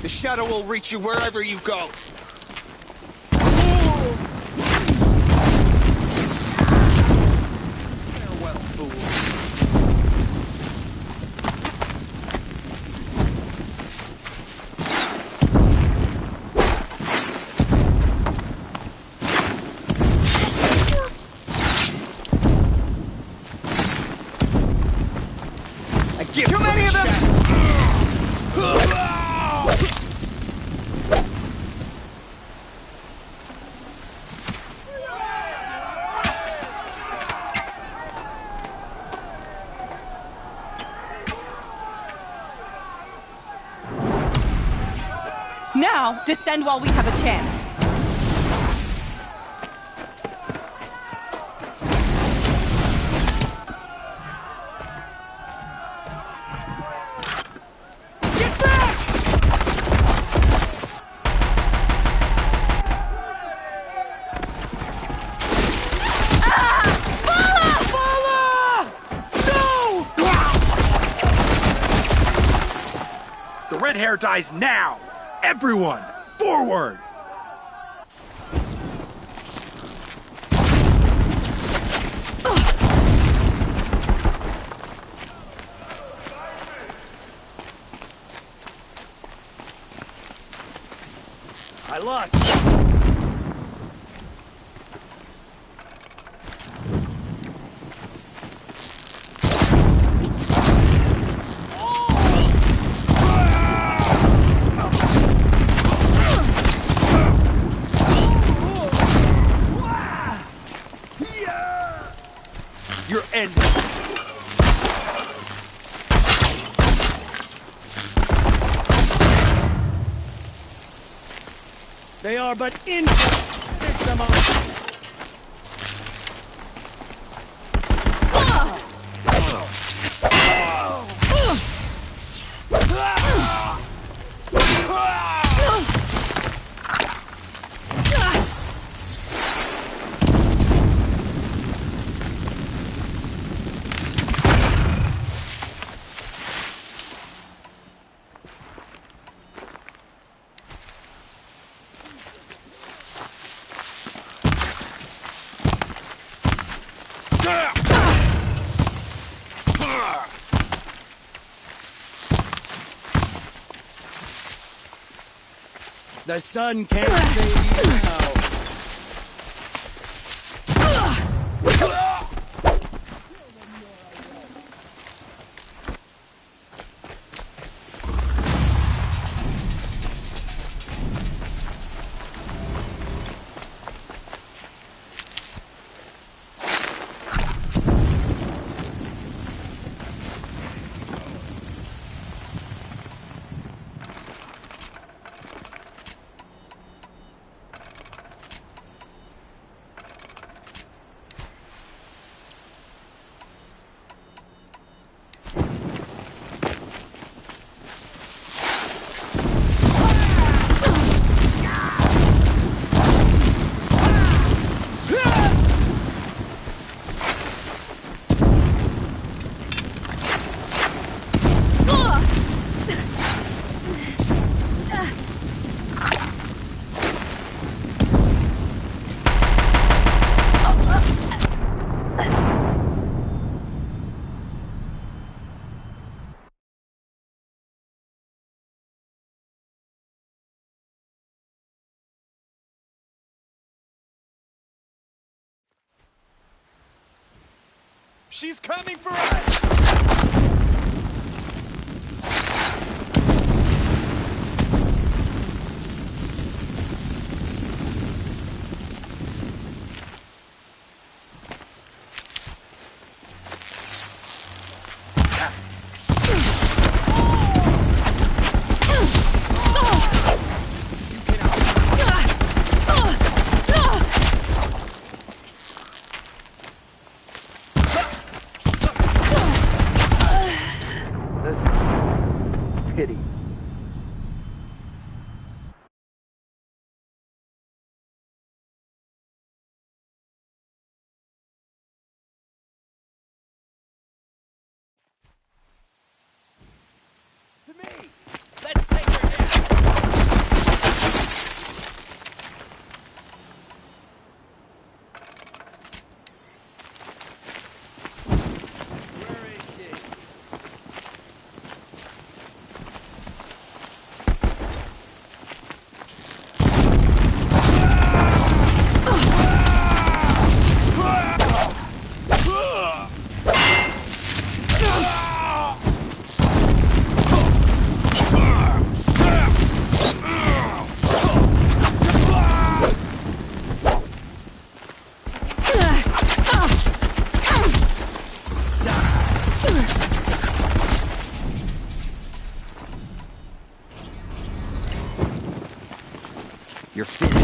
The shadow will reach you wherever you go. Farewell, fool. I give too many of them! Now, descend while we have a chance. Get back! The red hair dies now! Everyone, forward! I lost. your end. They are but infants. Pick them up. The sun can't save you now. She's coming for us! Pity. To me! Let's take her down! Where is she? You're finished.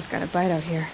Hell's got a bite out here.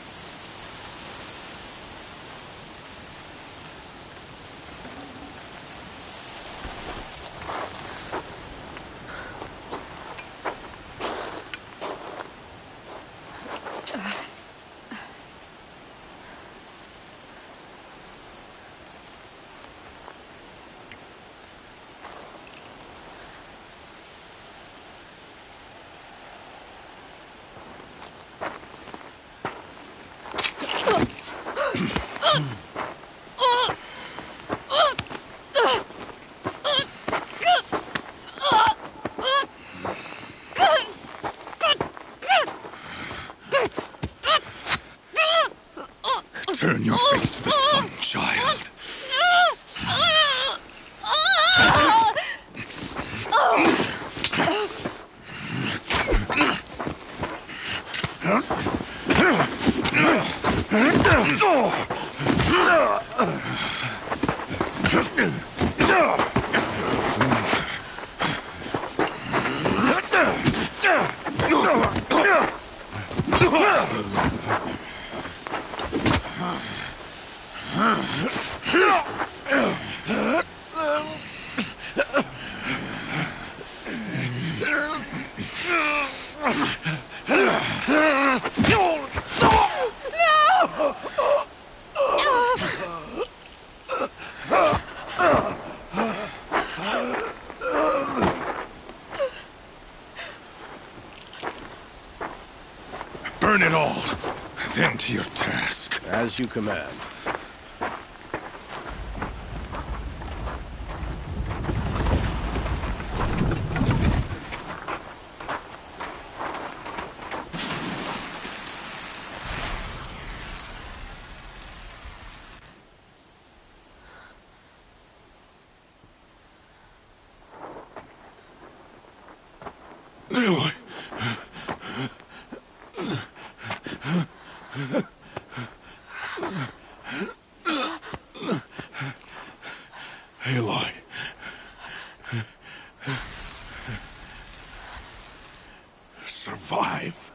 Turn your face to the sun, child. Burn it all, then to your task. As you command. Aloy. Aloy. Survive.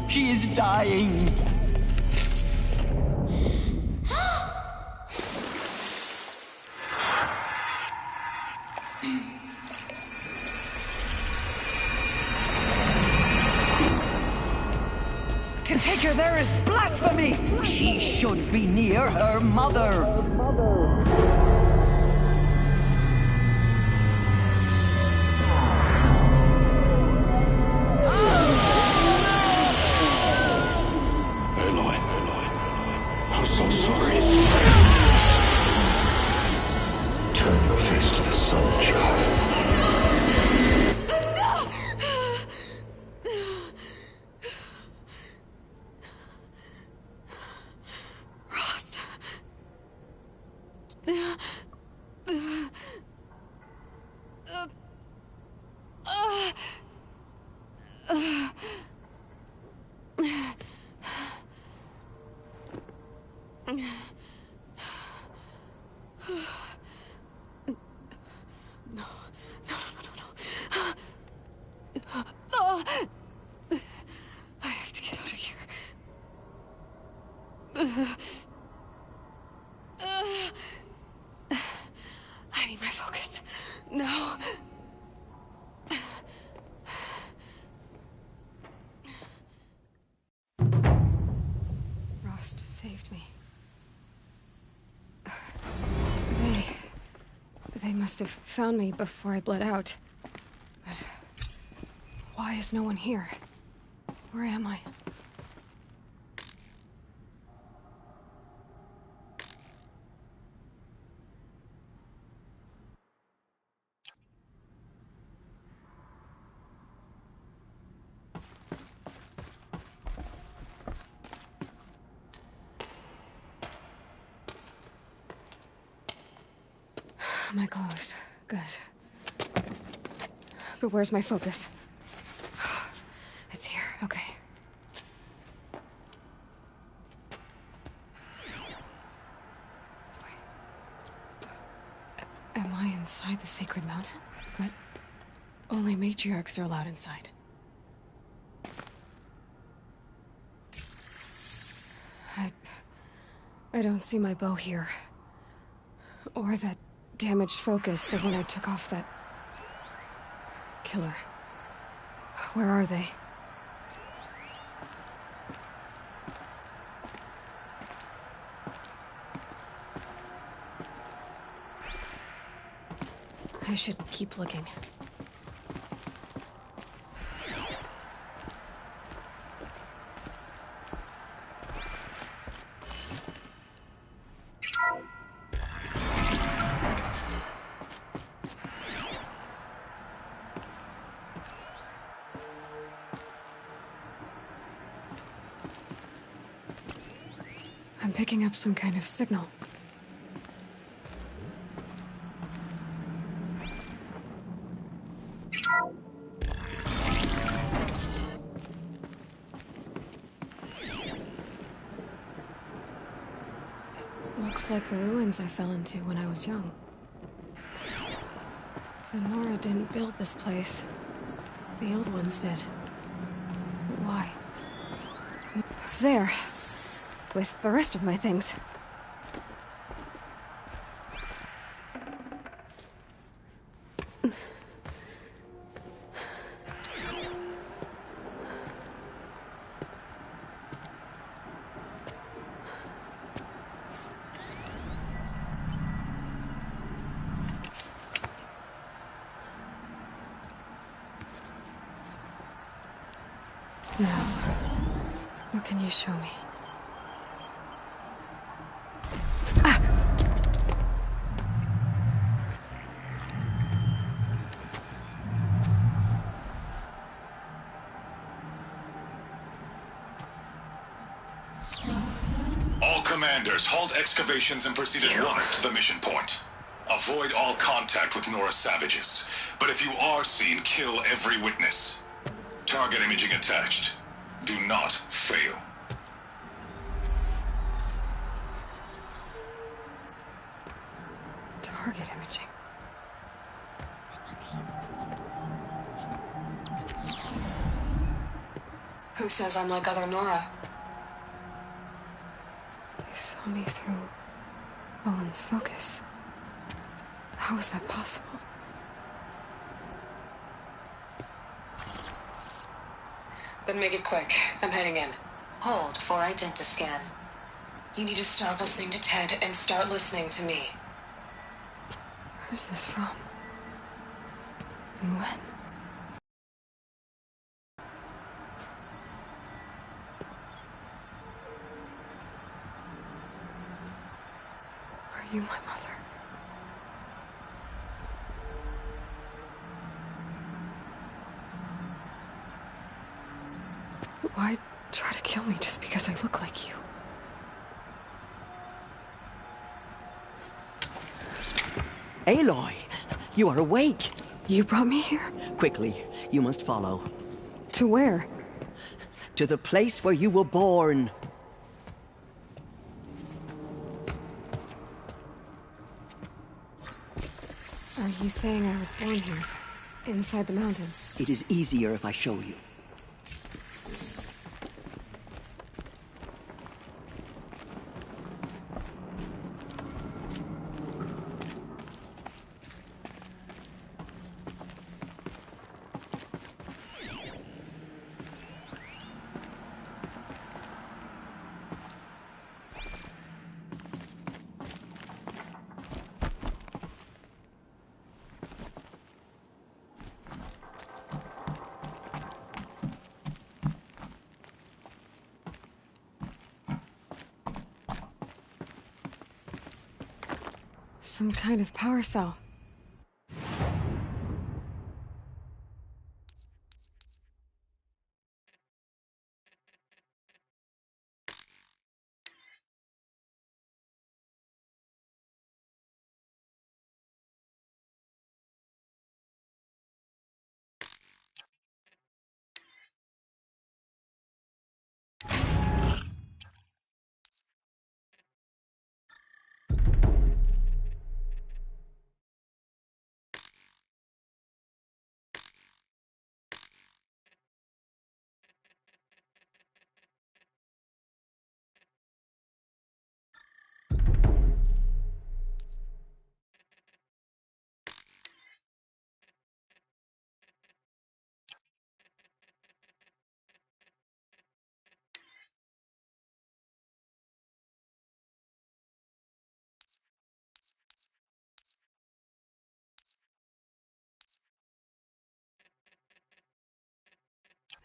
She is dying. To take her there is blasphemy. She should be near her mother. I'm so sorry. Turn your face to the sun, child. Rost. I have to get out of here. I need my focus. No. Rost saved me. They must have found me before I bled out. But why is no one here? Where am I? My clothes. Good. But where's my focus? It's here. Okay. Am I inside the sacred mountain? But only matriarchs are allowed inside. I don't see my bow here. Or that damaged focus, the one I took off that killer. Where are they? I should keep looking. I'm picking up some kind of signal. Looks like the ruins I fell into when I was young. The Nora didn't build this place. The old ones did. But why? There. With the rest of my things. Now, what can you show me? All commanders, halt excavations and proceed at once to the mission point. Avoid all contact with Nora savages. But if you are seen, kill every witness. Target imaging attached. Do not fail. Target imaging. Who says I'm like other Nora? They saw me through Owen's focus. How is that possible? Then make it quick. I'm heading in. Hold for identiscan. You need to stop listening to Ted and start listening to me. Where's this from? And when? Are you my mother? Why try to kill me just because I look like you? Aloy, you are awake. You brought me here? Quickly, you must follow. To where? To the place where you were born. Are you saying I was born here? Inside the mountain? It is easier if I show you. Some kind of power cell.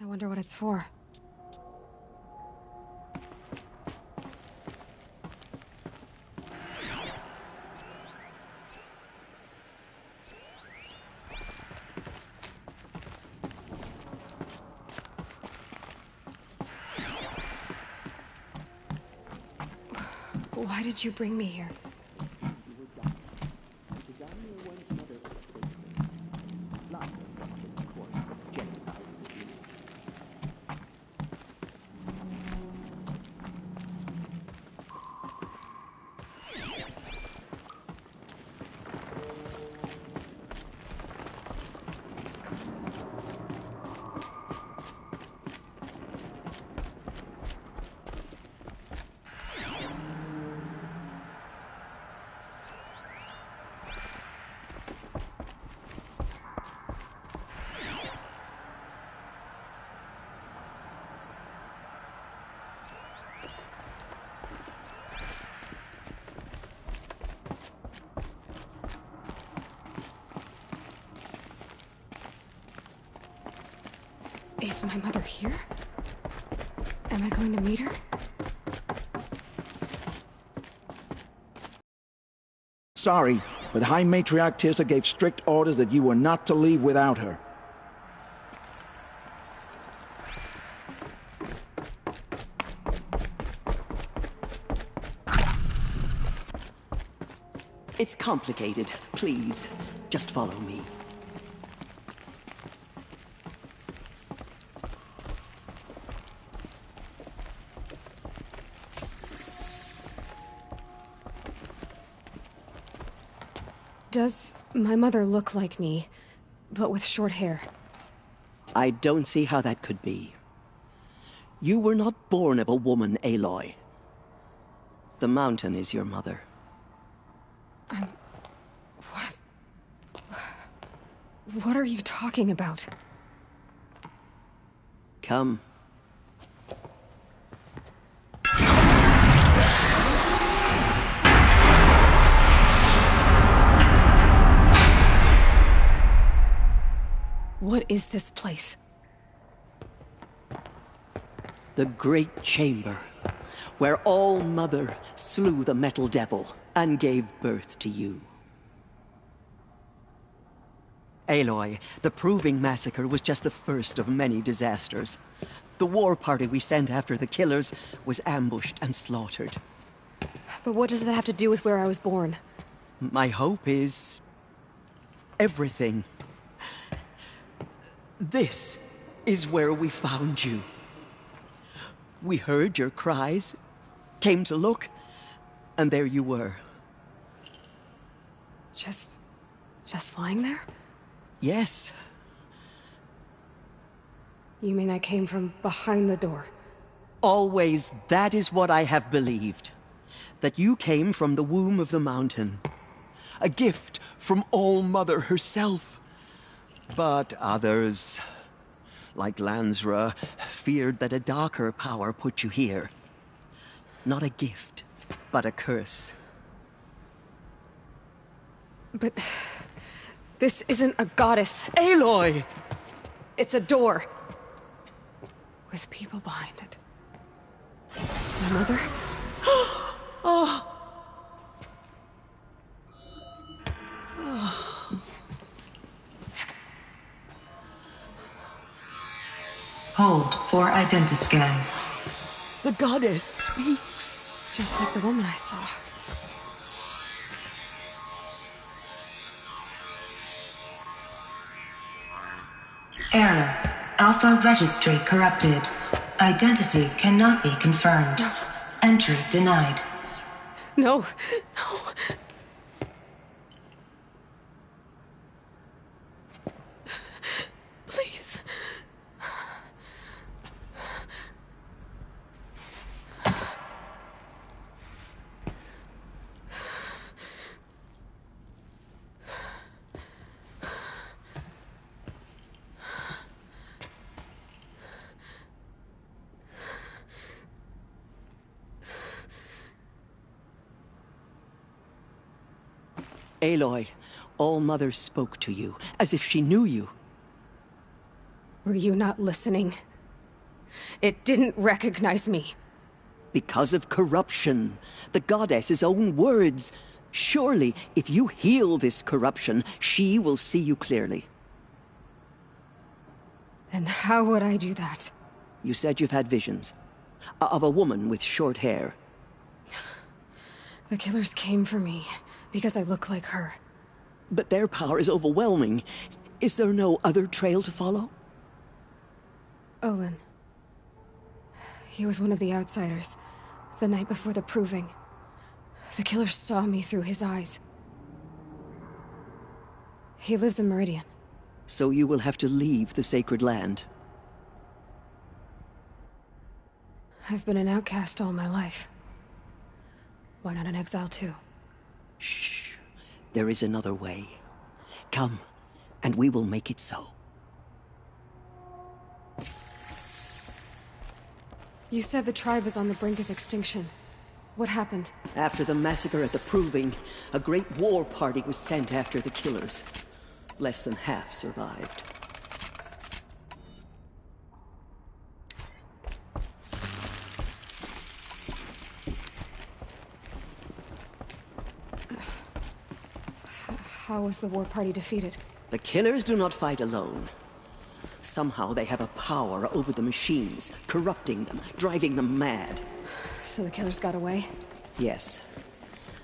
I wonder what it's for. Why did you bring me here? Is my mother here? Am I going to meet her? Sorry, but High Matriarch Tirsa gave strict orders that you were not to leave without her. It's complicated. Please, just follow me. Does my mother look like me, but with short hair? I don't see how that could be. You were not born of a woman, Aloy. The mountain is your mother. What? What are you talking about? Come. What is this place? The Great Chamber, where All-Mother slew the Metal Devil and gave birth to you. Aloy, the Proving Massacre was just the first of many disasters. The war party we sent after the killers was ambushed and slaughtered. But what does that have to do with where I was born? My hope is... everything. This is where we found you. We heard your cries, came to look, and there you were. Just lying there? Yes. You mean I came from behind the door? Always, that is what I have believed. That you came from the womb of the mountain. A gift from All-Mother herself. But others, like Lansra, feared that a darker power put you here. Not a gift, but a curse. But... this isn't a goddess. Aloy! It's a door. With people behind it. My mother? Oh! Hold for identiscan. The goddess speaks. Just like the woman I saw. Error. Alpha registry corrupted. Identity cannot be confirmed. Entry denied. No. Please. Aloy, All-Mother spoke to you, as if she knew you. Were you not listening? It didn't recognize me. Because of corruption. The goddess's own words. Surely, if you heal this corruption, she will see you clearly. And how would I do that? You said you've had visions. Of a woman with short hair. The killers came for me because I look like her. But their power is overwhelming. Is there no other trail to follow? Olin. He was one of the outsiders, the night before the proving. The killer saw me through his eyes. He lives in Meridian. So you will have to leave the sacred land. I've been an outcast all my life. Why not an exile too? Shh. There is another way. Come, and we will make it so. You said the tribe is on the brink of extinction. What happened? After the massacre at the Proving, a great war party was sent after the killers. Less than half survived. How was the war party defeated? The killers do not fight alone. Somehow they have a power over the machines, corrupting them, driving them mad. So the killers got away? Yes.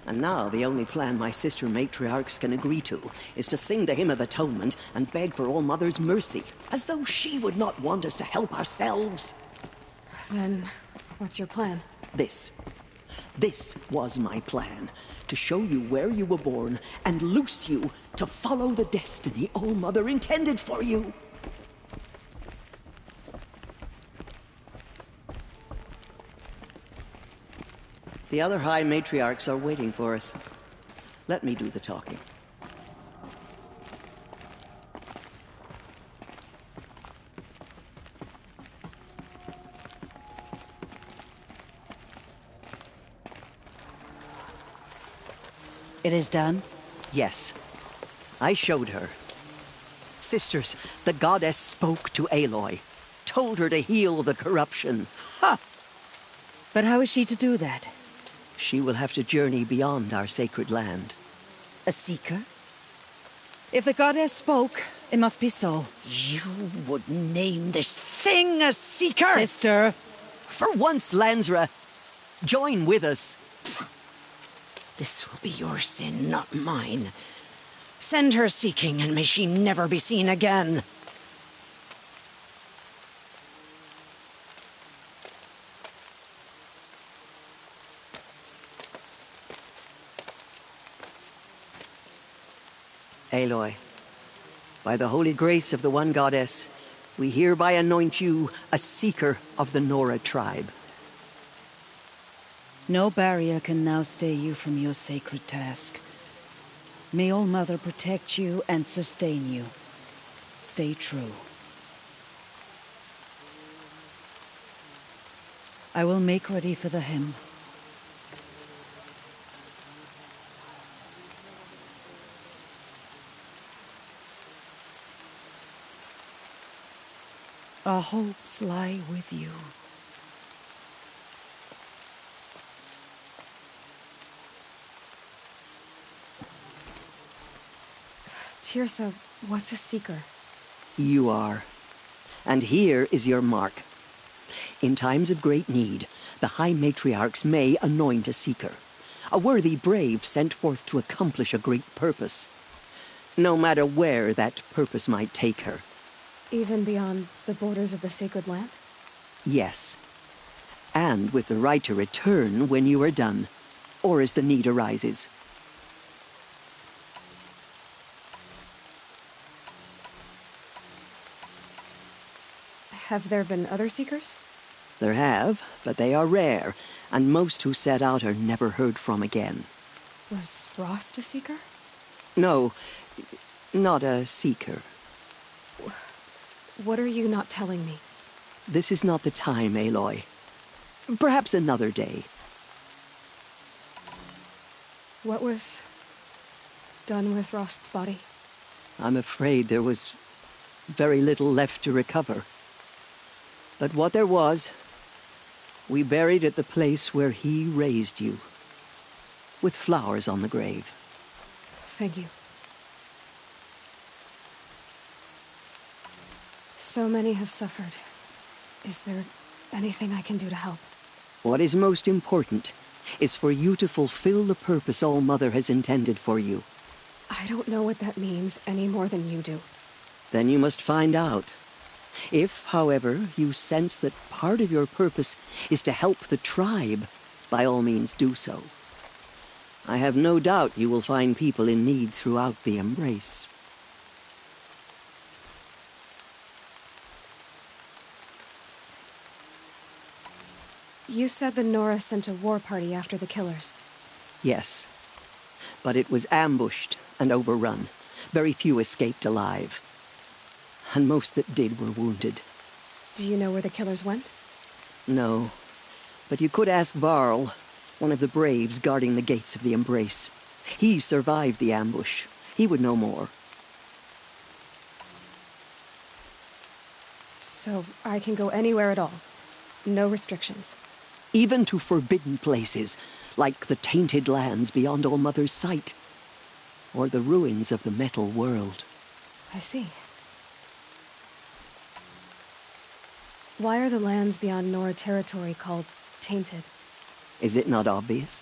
And now the only plan my sister matriarchs can agree to is to sing the Hymn of Atonement and beg for All Mother's mercy, as though she would not want us to help ourselves. Then, what's your plan? This was my plan. To show you where you were born and loose you to follow the destiny All Mother intended for you. The other High Matriarchs are waiting for us. Let me do the talking. It is done? Yes. I showed her. Sisters, the goddess spoke to Aloy. Told her to heal the corruption. Ha! But how is she to do that? She will have to journey beyond our sacred land. A seeker? If the goddess spoke, it must be so. You would name this thing a seeker? Sister! For once, Lansra, join with us. This will be your sin, not mine. Send her seeking, and may she never be seen again. Aloy, by the holy grace of the one goddess, we hereby anoint you a seeker of the Nora tribe. No barrier can now stay you from your sacred task. May All Mother protect you and sustain you. Stay true. I will make ready for the hymn. Our hopes lie with you. Tirsa, what's a seeker? You are. And here is your mark. In times of great need, the High Matriarchs may anoint a seeker. A worthy brave sent forth to accomplish a great purpose. No matter where that purpose might take her. Even beyond the borders of the sacred land? Yes. And with the right to return when you are done, or as the need arises. Have there been other seekers? There have, but they are rare, and most who set out are never heard from again. Was Rost a seeker? No, not a seeker. What are you not telling me? This is not the time, Aloy. Perhaps another day. What was done with Rost's body? I'm afraid there was very little left to recover. But what there was, we buried at the place where he raised you, with flowers on the grave. Thank you. So many have suffered. Is there anything I can do to help? What is most important is for you to fulfill the purpose All-Mother has intended for you. I don't know what that means any more than you do. Then you must find out. If, however, you sense that part of your purpose is to help the tribe, by all means do so. I have no doubt you will find people in need throughout the Embrace. You said the Nora sent a war party after the killers. Yes, but it was ambushed and overrun. Very few escaped alive. And most that did were wounded. Do you know where the killers went? No, but you could ask Varl, one of the braves guarding the gates of the Embrace. He survived the ambush. He would know more. So I can go anywhere at all? No restrictions? Even to forbidden places, like the tainted lands beyond All-Mother's sight, or the ruins of the metal world. I see. Why are the lands beyond Nora territory called tainted? Is it not obvious?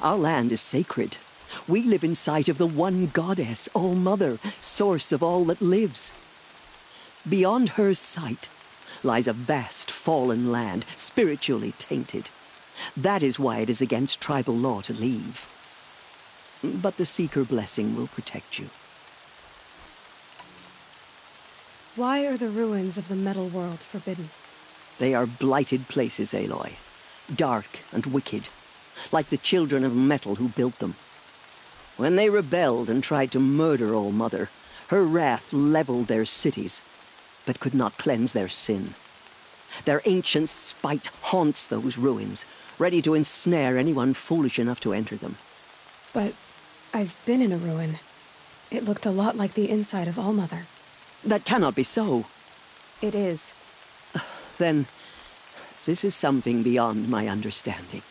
Our land is sacred. We live in sight of the one goddess, All-Mother, source of all that lives. Beyond her sight lies a vast fallen land, spiritually tainted. That is why it is against tribal law to leave. But the Seeker blessing will protect you. Why are the ruins of the metal world forbidden? They are blighted places, Aloy. Dark and wicked, like the children of metal who built them. When they rebelled and tried to murder All-Mother, her wrath leveled their cities, but could not cleanse their sin. Their ancient spite haunts those ruins, ready to ensnare anyone foolish enough to enter them. But I've been in a ruin. It looked a lot like the inside of All-Mother. That cannot be so. It is. Then, this is something beyond my understanding.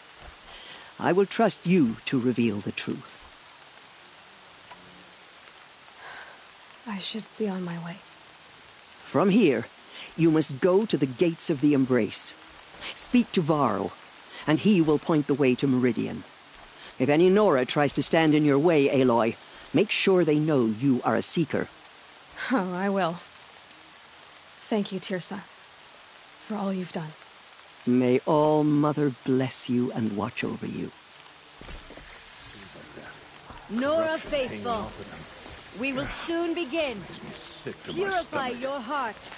I will trust you to reveal the truth. I should be on my way. From here, you must go to the gates of the Embrace. Speak to Varl, and he will point the way to Meridian. If any Nora tries to stand in your way, Aloy, make sure they know you are a Seeker. Oh, I will. Thank you, Tirsa, for all you've done. May All-Mother bless you and watch over you. Nora Faithful, we will soon begin. Purify your hearts.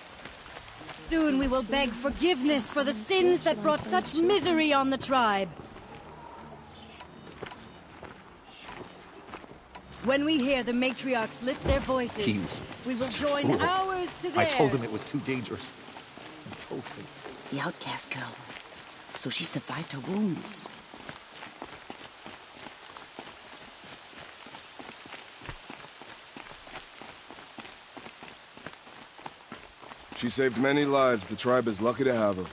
Soon we will beg forgiveness for the sins that brought such misery on the tribe. When we hear the matriarchs lift their voices, we will join ours to theirs. I told him it was too dangerous. I told him. The outcast girl. So she survived her wounds. She saved many lives. The tribe is lucky to have her.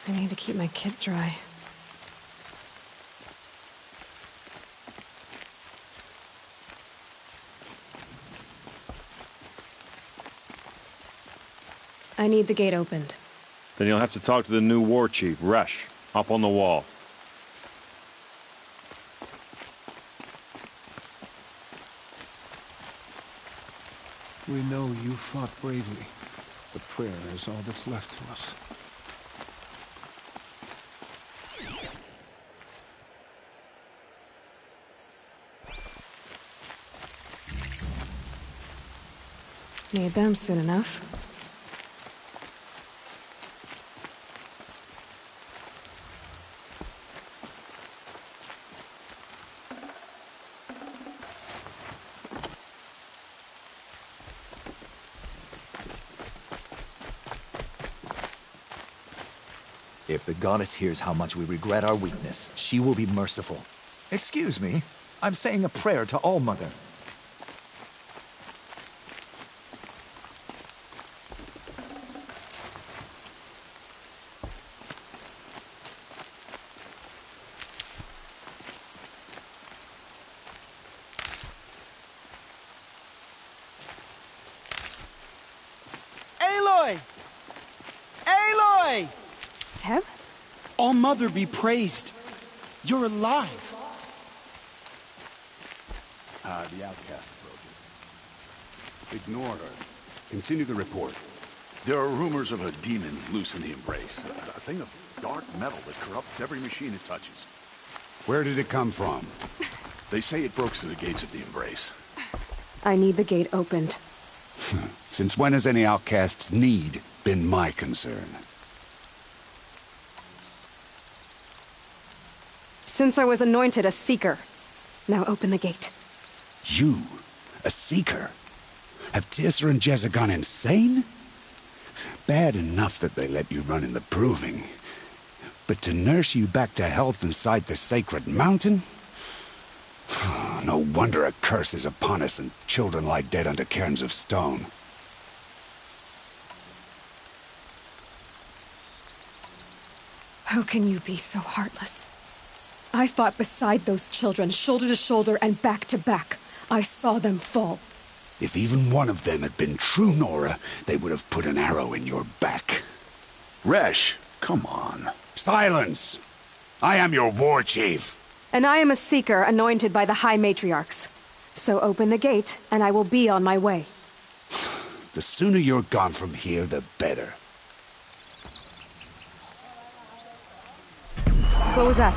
I need to keep my kit dry. I need the gate opened. Then you'll have to talk to the new war chief, Resh, up on the wall. We know you fought bravely. The prayer is all that's left to us. Need them soon enough. If the goddess hears how much we regret our weakness, she will be merciful. Excuse me, I'm saying a prayer to All-Mother. Aloy! Aloy! Teb? All-Mother be praised. You're alive. The outcast approaches. Ignore her. Continue the report. There are rumors of a demon loose in the Embrace. A thing of dark metal that corrupts every machine it touches. Where did it come from? They say it broke through the gates of the Embrace. I need the gate opened. Since when has any outcast's need been my concern? Since I was anointed a Seeker. Now open the gate. You? A Seeker? Have Teersa and Jezza gone insane? Bad enough that they let you run in the Proving. But to nurse you back to health inside the Sacred Mountain? No wonder a curse is upon us and children lie dead under cairns of stone. How can you be so heartless? I fought beside those children, shoulder to shoulder and back to back. I saw them fall. If even one of them had been true Nora, they would have put an arrow in your back. Resh, come on. Silence! I am your war chief. And I am a Seeker anointed by the High Matriarchs. So open the gate, and I will be on my way. The sooner you're gone from here, the better. What was that?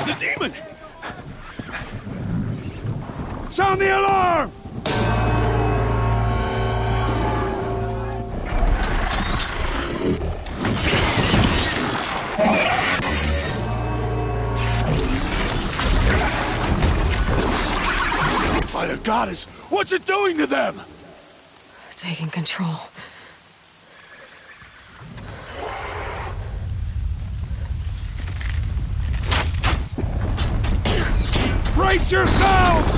The demon! Sound the alarm! By the goddess, what's it doing to them? Taking control. Brace yourselves!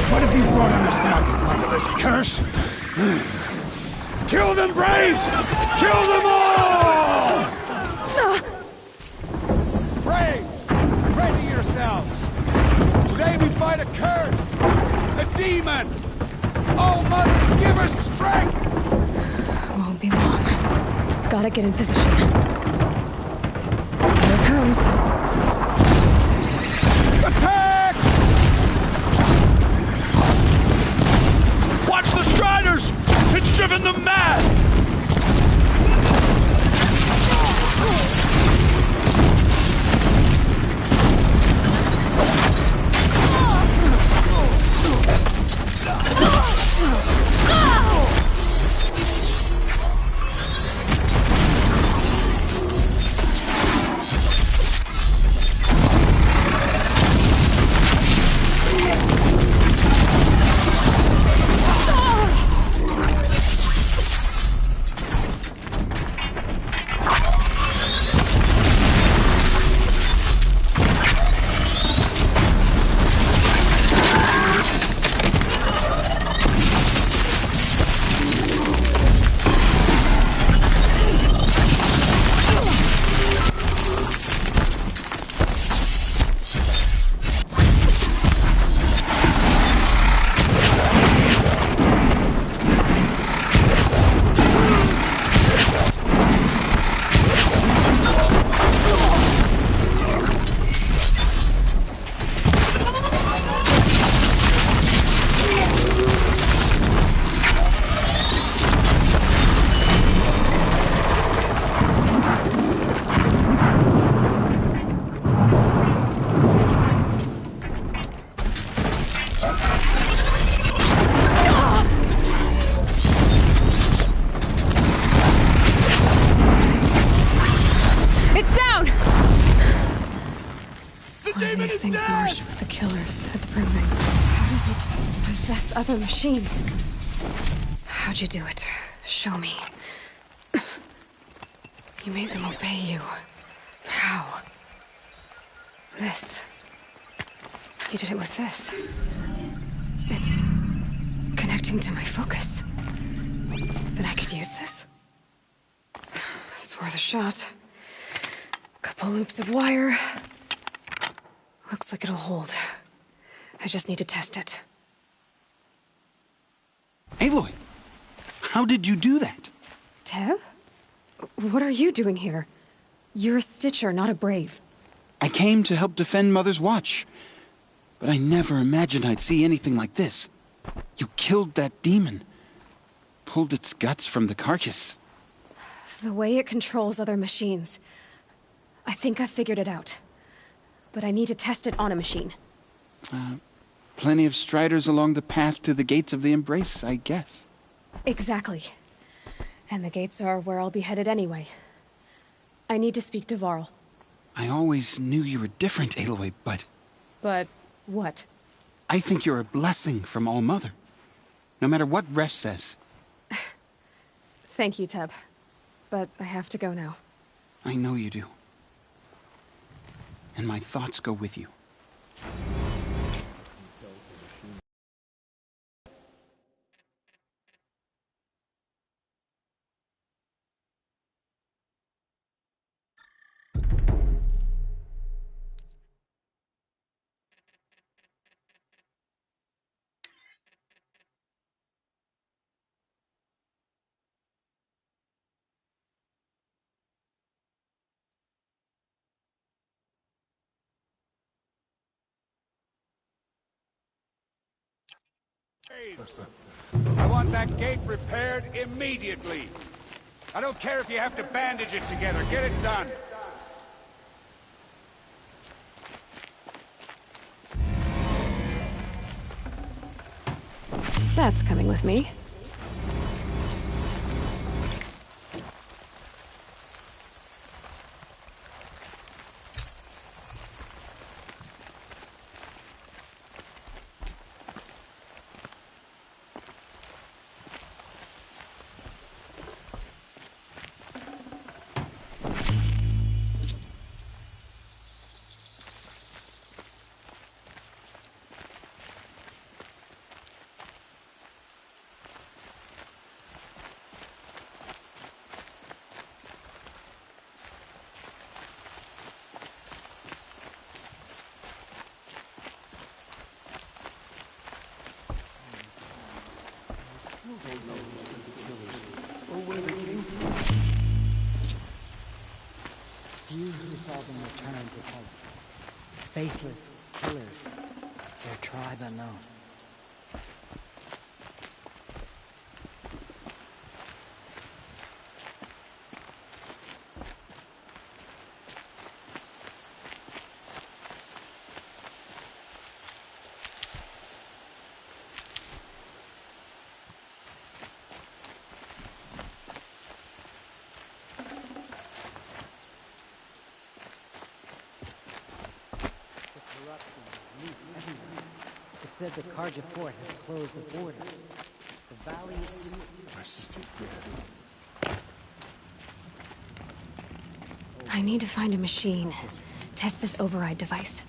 What have you brought on us now, you motherless curse? Kill them, Braves! Kill them all! Braves, ready yourselves. Today we fight a curse, a demon. Oh, Mother, give us strength! Won't be long. Gotta get in position. Here it comes. Attack! Watch the Striders! It's driven them mad! why these things marched with the killers at the proving. How does it possess other machines? How'd you do it? Show me. You made them obey you. How? This. You did it with this. It's connecting to my focus. Then I could use this. It's worth a shot. Couple loops of wire. Looks like it'll hold. I just need to test it. Aloy, how did you do that? Tev? What are you doing here? You're a Stitcher, not a Brave. I came to help defend Mother's Watch, but I never imagined I'd see anything like this. You killed that demon, pulled its guts from the carcass. The way it controls other machines. I think I figured it out. But I need to test it on a machine. Plenty of striders along the path to the gates of the Embrace, I guess. Exactly. And the gates are where I'll be headed anyway. I need to speak to Varl. I always knew you were different, Aloy, but... But what? I think you're a blessing from All-Mother. No matter what Resh says. Thank you, Teb. But I have to go now. I know you do. And my thoughts go with you. I want that gate repaired immediately. I don't care if you have to bandage it together. Get it done. That's coming with me. Few who saw them return to home. Faithless killers, their tribe unknown. It said the Karja fort has closed the border. The valley is sealed. My sister's dead. I need to find a machine. Test this override device.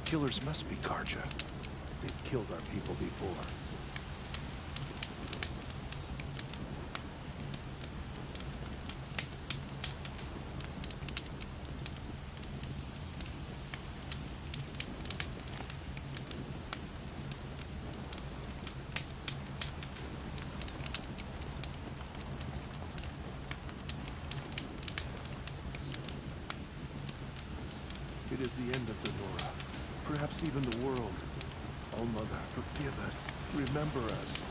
killers must be Karja. They've killed our people before. It is the end of the Nora. Perhaps even the world. Oh, Mother, forgive us. Remember us.